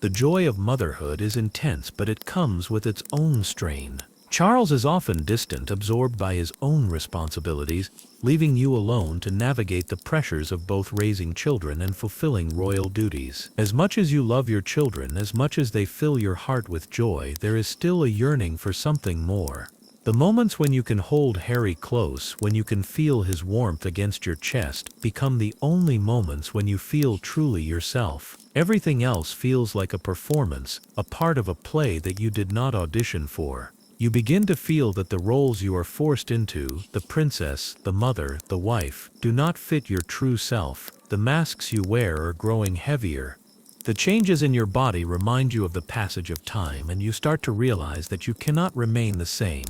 Speaker 1: The joy of motherhood is intense, but it comes with its own strain. Charles is often distant, absorbed by his own responsibilities, leaving you alone to navigate the pressures of both raising children and fulfilling royal duties. As much as you love your children, as much as they fill your heart with joy, there is still a yearning for something more. The moments when you can hold Harry close, when you can feel his warmth against your chest, become the only moments when you feel truly yourself. Everything else feels like a performance, a part of a play that you did not audition for. You begin to feel that the roles you are forced into, the princess, the mother, the wife, do not fit your true self. The masks you wear are growing heavier. The changes in your body remind you of the passage of time, and you start to realize that you cannot remain the same.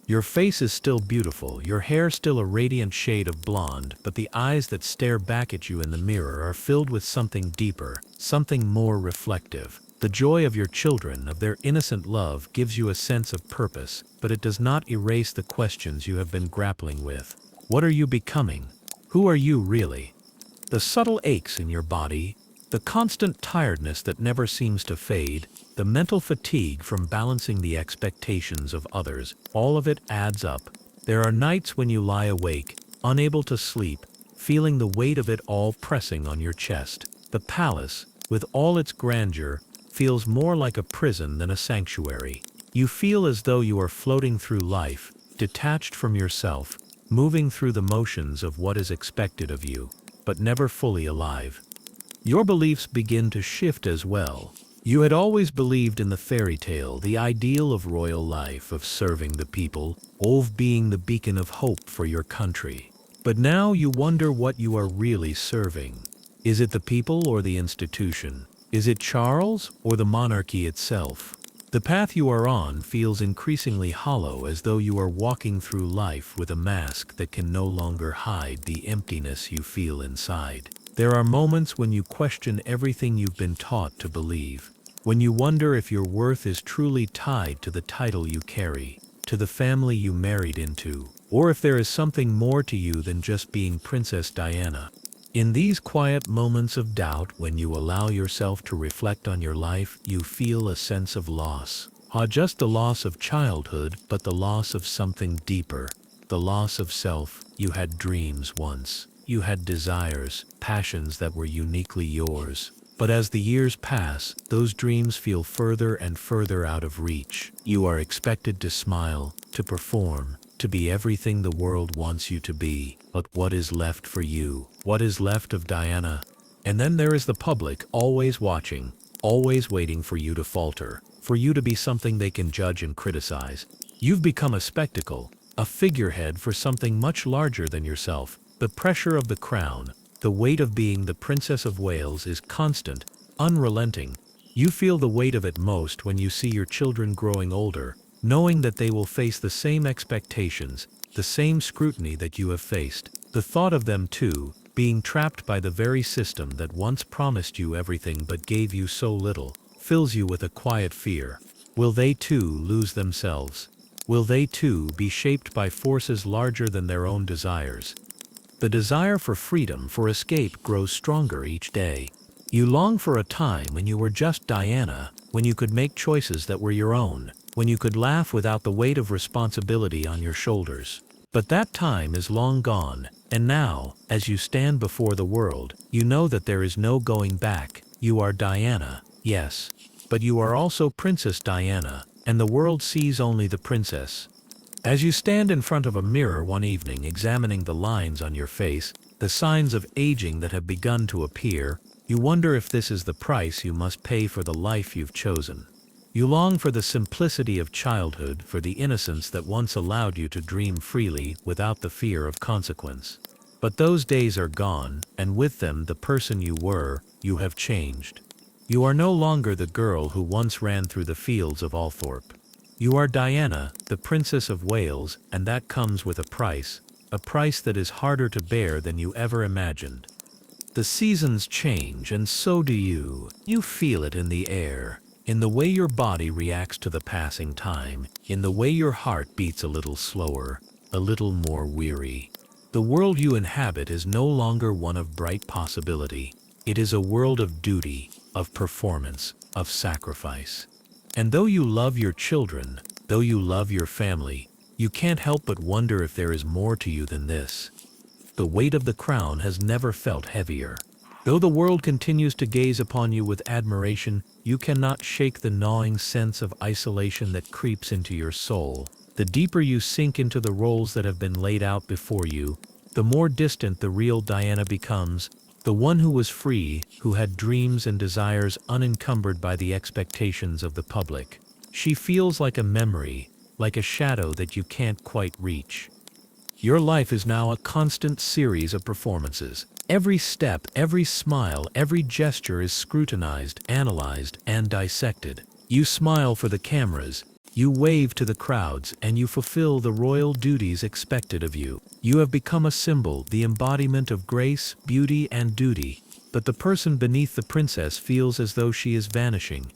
Speaker 1: Your face is still beautiful, your hair still a radiant shade of blonde, but the eyes that stare back at you in the mirror are filled with something deeper, something more reflective. The joy of your children, of their innocent love, gives you a sense of purpose, but it does not erase the questions you have been grappling with. What are you becoming? Who are you really? The subtle aches in your body, the constant tiredness that never seems to fade, the mental fatigue from balancing the expectations of others, all of it adds up. There are nights when you lie awake, unable to sleep, feeling the weight of it all pressing on your chest. The palace, with all its grandeur, feels more like a prison than a sanctuary. You feel as though you are floating through life, detached from yourself, moving through the motions of what is expected of you, but never fully alive. Your beliefs begin to shift as well. You had always believed in the fairy tale, the ideal of royal life, of serving the people, of being the beacon of hope for your country. But now you wonder what you are really serving. Is it the people or the institution? Is it Charles or the monarchy itself? The path you are on feels increasingly hollow, as though you are walking through life with a mask that can no longer hide the emptiness you feel inside. There are moments when you question everything you've been taught to believe, when you wonder if your worth is truly tied to the title you carry, to the family you married into, or if there is something more to you than just being Princess Diana. In these quiet moments of doubt, when you allow yourself to reflect on your life, you feel a sense of loss. Not just the loss of childhood, but the loss of something deeper, the loss of self. You had dreams once. You had desires, passions that were uniquely yours. But as the years pass, those dreams feel further and further out of reach. You are expected to smile, to perform, to be everything the world wants you to be. But what is left for you? What is left of Diana? And then there is the public, always watching, always waiting for you to falter, for you to be something they can judge and criticize. You've become a spectacle, a figurehead for something much larger than yourself. The pressure of the crown, the weight of being the Princess of Wales is constant, unrelenting. You feel the weight of it most when you see your children growing older, knowing that they will face the same expectations, the same scrutiny that you have faced. The thought of them too, being trapped by the very system that once promised you everything but gave you so little, fills you with a quiet fear. Will they too lose themselves? Will they too be shaped by forces larger than their own desires? The desire for freedom, for escape, grows stronger each day. You long for a time when you were just Diana, when you could make choices that were your own, when you could laugh without the weight of responsibility on your shoulders. But that time is long gone, and now, as you stand before the world, you know that there is no going back. You are Diana, yes, but you are also Princess Diana, and the world sees only the princess. As you stand in front of a mirror one evening, examining the lines on your face, the signs of aging that have begun to appear, you wonder if this is the price you must pay for the life you've chosen. You long for the simplicity of childhood, for the innocence that once allowed you to dream freely without the fear of consequence. But those days are gone, and with them the person you were. You have changed. You are no longer the girl who once ran through the fields of Althorp. You are Diana, the Princess of Wales, and that comes with a price that is harder to bear than you ever imagined. The seasons change, and so do you. You feel it in the air, in the way your body reacts to the passing time, in the way your heart beats a little slower, a little more weary. The world you inhabit is no longer one of bright possibility. It is a world of duty, of performance, of sacrifice. And though you love your children, though you love your family, you can't help but wonder if there is more to you than this. The weight of the crown has never felt heavier. Though the world continues to gaze upon you with admiration, you cannot shake the gnawing sense of isolation that creeps into your soul. The deeper you sink into the roles that have been laid out before you, the more distant the real Diana becomes, the one who was free, who had dreams and desires unencumbered by the expectations of the public. She feels like a memory, like a shadow that you can't quite reach. Your life is now a constant series of performances, Every step, every smile, every gesture is scrutinized, analyzed, and dissected. You smile for the cameras, you wave to the crowds, and you fulfill the royal duties expected of you. You have become a symbol, the embodiment of grace, beauty, and duty, but the person beneath the princess feels as though she is vanishing.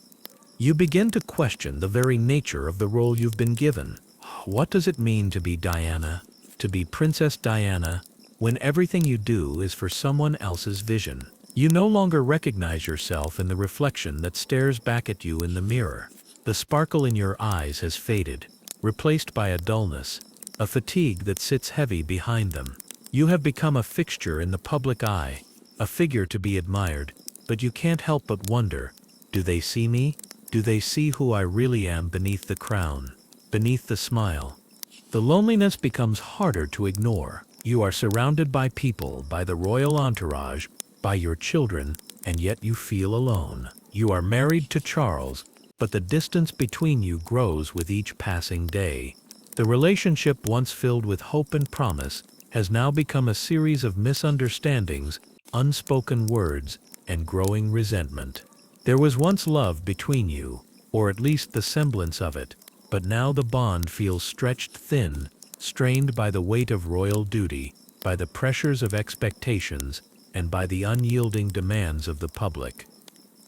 Speaker 1: You begin to question the very nature of the role you've been given. What does it mean to be Diana, to be Princess Diana, when everything you do is for someone else's vision? You no longer recognize yourself in the reflection that stares back at you in the mirror. The sparkle in your eyes has faded, replaced by a dullness, a fatigue that sits heavy behind them. You have become a fixture in the public eye, a figure to be admired, but you can't help but wonder, do they see me? Do they see who I really am beneath the crown, beneath the smile? The loneliness becomes harder to ignore. You are surrounded by people, by the royal entourage, by your children, and yet you feel alone. You are married to Charles, but the distance between you grows with each passing day. The relationship once filled with hope and promise has now become a series of misunderstandings, unspoken words, and growing resentment. There was once love between you, or at least the semblance of it, but now the bond feels stretched thin, strained by the weight of royal duty, by the pressures of expectations, and by the unyielding demands of the public.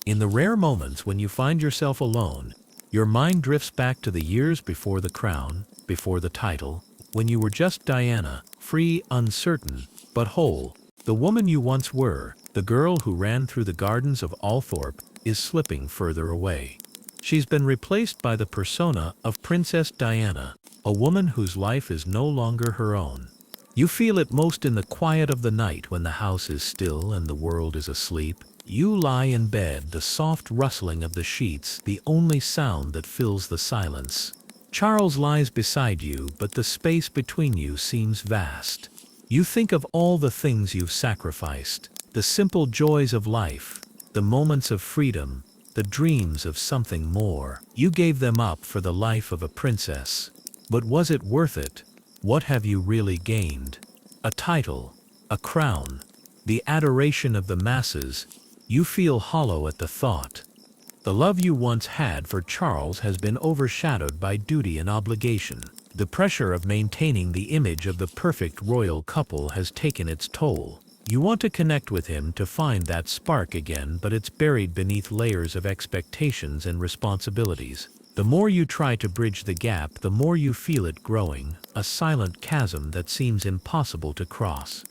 Speaker 1: In the rare moments when you find yourself alone, your mind drifts back to the years before the crown, before the title, when you were just Diana, free, uncertain, but whole. The woman you once were, the girl who ran through the gardens of Althorp, is slipping further away. She's been replaced by the persona of Princess Diana, a woman whose life is no longer her own. You feel it most in the quiet of the night when the house is still and the world is asleep. You lie in bed, the soft rustling of the sheets, the only sound that fills the silence. Charles lies beside you, but the space between you seems vast. You think of all the things you've sacrificed, the simple joys of life, the moments of freedom, the dreams of something more. You gave them up for the life of a princess. But was it worth it? What have you really gained? A title, a crown, the adoration of the masses. You feel hollow at the thought. The love you once had for Charles has been overshadowed by duty and obligation. The pressure of maintaining the image of the perfect royal couple has taken its toll. You want to connect with him to find that spark again, but it's buried beneath layers of expectations and responsibilities. The more you try to bridge the gap, the more you feel it growing, a silent chasm that seems impossible to cross.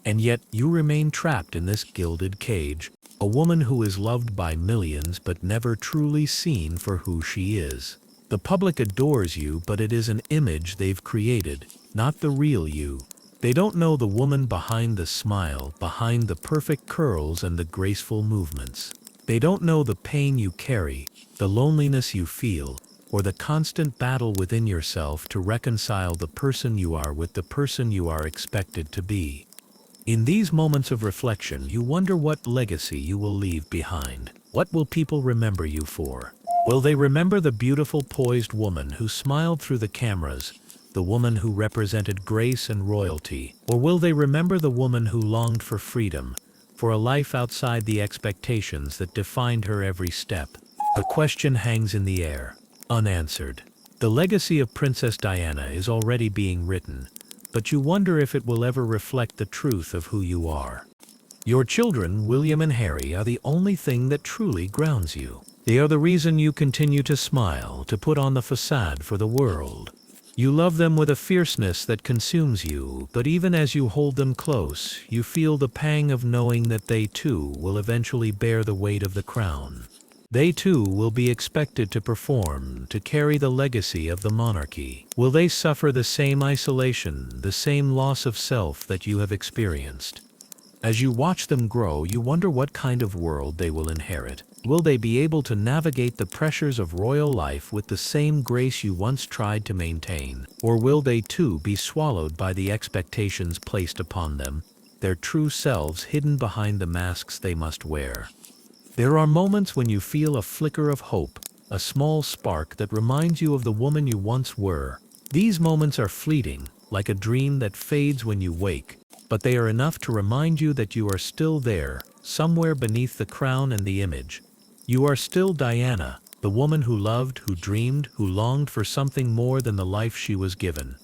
Speaker 1: And yet you remain trapped in this gilded cage, a woman who is loved by millions but never truly seen for who she is. The public adores you, but it is an image they've created, not the real you. They don't know the woman behind the smile, behind the perfect curls and the graceful movements. They don't know the pain you carry, the loneliness you feel, or the constant battle within yourself to reconcile the person you are with the person you are expected to be. In these moments of reflection, you wonder what legacy you will leave behind. What will people remember you for? Will they remember the beautiful, poised woman who smiled through the cameras, the woman who represented grace and royalty? Or will they remember the woman who longed for freedom, for a life outside the expectations that defined her every step? The question hangs in the air, unanswered. The legacy of Princess Diana is already being written, but you wonder if it will ever reflect the truth of who you are. Your children, William and Harry, are the only thing that truly grounds you. They are the reason you continue to smile, to put on the facade for the world. You love them with a fierceness that consumes you, but even as you hold them close, you feel the pang of knowing that they too will eventually bear the weight of the crown. They too will be expected to perform, to carry the legacy of the monarchy. Will they suffer the same isolation, the same loss of self that you have experienced? As you watch them grow, you wonder what kind of world they will inherit. Will they be able to navigate the pressures of royal life with the same grace you once tried to maintain? Or will they too be swallowed by the expectations placed upon them, their true selves hidden behind the masks they must wear? There are moments when you feel a flicker of hope, a small spark that reminds you of the woman you once were. These moments are fleeting, like a dream that fades when you wake. but they are enough to remind you that you are still there, somewhere beneath the crown and the image. You are still Diana, the woman who loved, who dreamed, who longed for something more than the life she was given.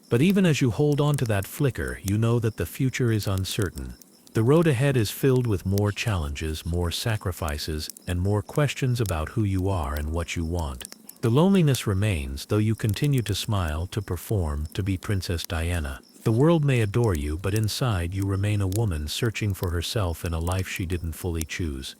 Speaker 1: But even as you hold on to that flicker, you know that the future is uncertain. The road ahead is filled with more challenges, more sacrifices, and more questions about who you are and what you want. The loneliness remains, though you continue to smile, to perform, to be Princess Diana. The world may adore you, but inside you remain a woman searching for herself in a life she didn't fully choose.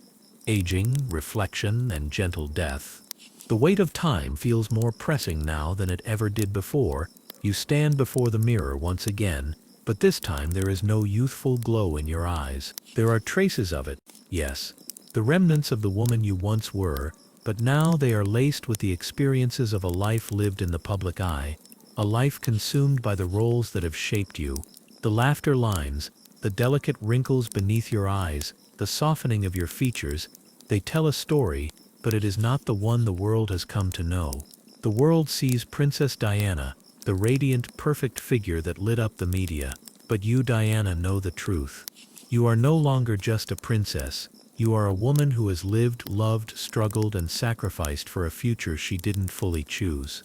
Speaker 1: Aging, reflection, and gentle death. The weight of time feels more pressing now than it ever did before. You stand before the mirror once again, but this time there is no youthful glow in your eyes. There are traces of it, yes, the remnants of the woman you once were, but now they are laced with the experiences of a life lived in the public eye, a life consumed by the roles that have shaped you, the laughter lines, the delicate wrinkles beneath your eyes, the softening of your features. They tell a story, but it is not the one the world has come to know. The world sees Princess Diana, the radiant, perfect figure that lit up the media, but you, Diana, know the truth. You are no longer just a princess. You are a woman who has lived, loved, struggled, and sacrificed for a future she didn't fully choose.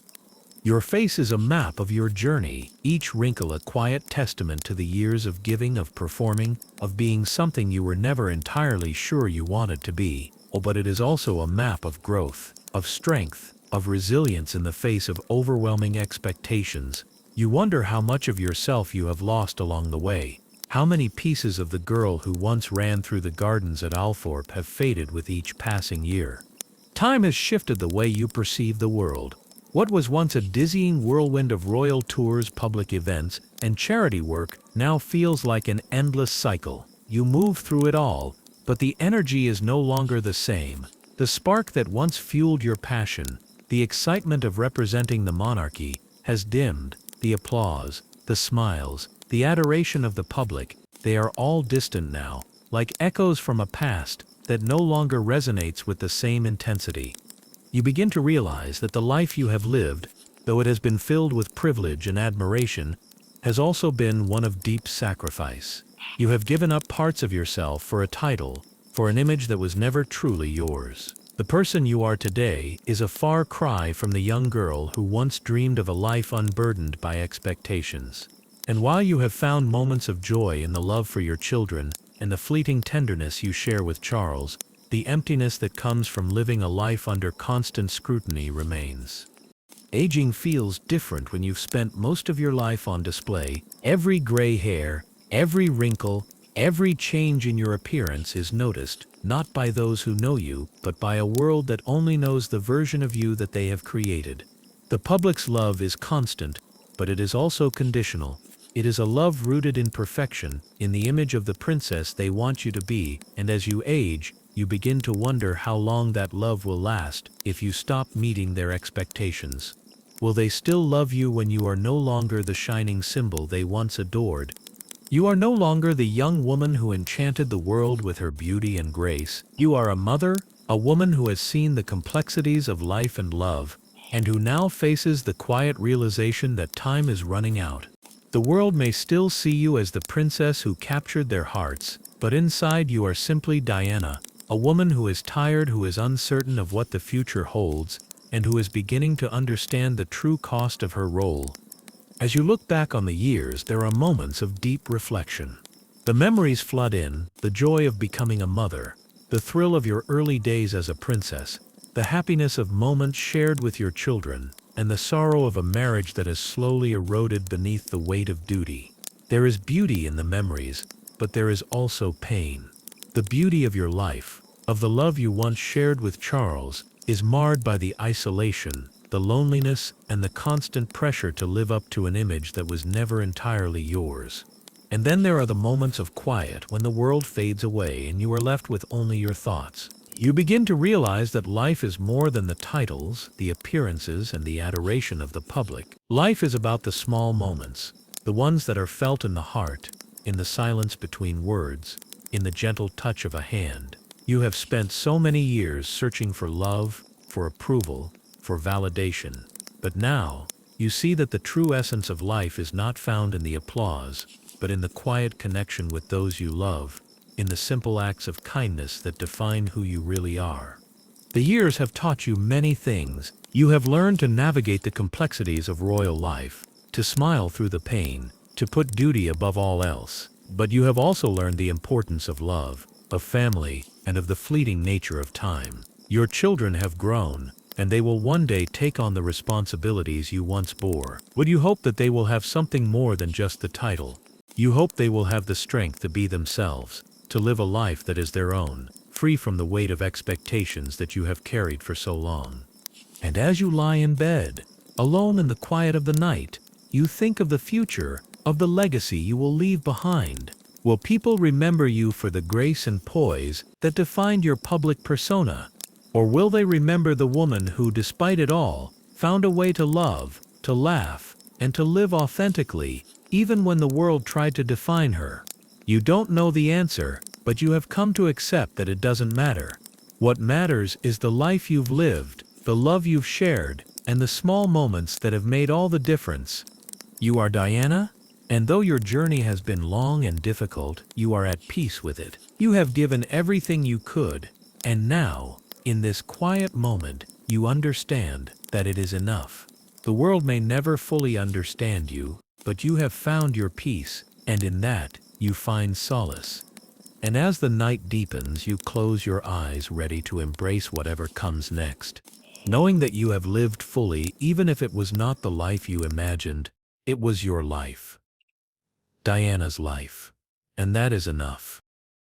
Speaker 1: Your face is a map of your journey, each wrinkle a quiet testament to the years of giving, of performing, of being something you were never entirely sure you wanted to be. Oh, but it is also a map of growth, of strength, of resilience in the face of overwhelming expectations. You wonder how much of yourself you have lost along the way. How many pieces of the girl who once ran through the gardens at Althorp have faded with each passing year? Time has shifted the way you perceive the world. What was once a dizzying whirlwind of royal tours, public events, and charity work now feels like an endless cycle. You move through it all, but the energy is no longer the same. The spark that once fueled your passion, the excitement of representing the monarchy, has dimmed. The applause, the smiles, the adoration of the public, they are all distant now, like echoes from a past that no longer resonates with the same intensity. You begin to realize that the life you have lived, though it has been filled with privilege and admiration, has also been one of deep sacrifice. You have given up parts of yourself for a title, for an image that was never truly yours. The person you are today is a far cry from the young girl who once dreamed of a life unburdened by expectations. And while you have found moments of joy in the love for your children and the fleeting tenderness you share with Charles, the emptiness that comes from living a life under constant scrutiny remains. Aging feels different when you've spent most of your life on display. Every gray hair, every wrinkle, every change in your appearance is noticed, not by those who know you, but by a world that only knows the version of you that they have created. The public's love is constant, but it is also conditional. It is a love rooted in perfection, in the image of the princess they want you to be, and as you age, you begin to wonder how long that love will last if you stop meeting their expectations. Will they still love you when you are no longer the shining symbol they once adored? You are no longer the young woman who enchanted the world with her beauty and grace. You are a mother, a woman who has seen the complexities of life and love, and who now faces the quiet realization that time is running out. The world may still see you as the princess who captured their hearts, but inside you are simply Diana, a woman who is tired, who is uncertain of what the future holds, and who is beginning to understand the true cost of her role. As you look back on the years, there are moments of deep reflection. The memories flood in, the joy of becoming a mother, the thrill of your early days as a princess, the happiness of moments shared with your children, and the sorrow of a marriage that has slowly eroded beneath the weight of duty. There is beauty in the memories, but there is also pain. The beauty of your life, of the love you once shared with Charles, is marred by the isolation, the loneliness, and the constant pressure to live up to an image that was never entirely yours. And then there are the moments of quiet when the world fades away and you are left with only your thoughts. You begin to realize that life is more than the titles, the appearances, and the adoration of the public. Life is about the small moments, the ones that are felt in the heart, in the silence between words, in the gentle touch of a hand. You have spent so many years searching for love, for approval, for validation. But now, you see that the true essence of life is not found in the applause, but in the quiet connection with those you love, in the simple acts of kindness that define who you really are. The years have taught you many things. You have learned to navigate the complexities of royal life, to smile through the pain, to put duty above all else. But you have also learned the importance of love, of family, and of the fleeting nature of time. Your children have grown, and they will one day take on the responsibilities you once bore. But you hope that they will have something more than just the title. You hope they will have the strength to be themselves, to live a life that is their own, free from the weight of expectations that you have carried for so long. And as you lie in bed, alone in the quiet of the night, you think of the future, of the legacy you will leave behind. Will people remember you for the grace and poise that defined your public persona? Or will they remember the woman who, despite it all, found a way to love, to laugh, and to live authentically, even when the world tried to define her? You don't know the answer, but you have come to accept that it doesn't matter. What matters is the life you've lived, the love you've shared, and the small moments that have made all the difference. You are Diana? And though your journey has been long and difficult, you are at peace with it. You have given everything you could, and now, in this quiet moment, you understand that it is enough. The world may never fully understand you, but you have found your peace, and in that, you find solace. And as the night deepens, you close your eyes, ready to embrace whatever comes next. Knowing that you have lived fully, even if it was not the life you imagined, it was your life. Diana's life. And that is enough.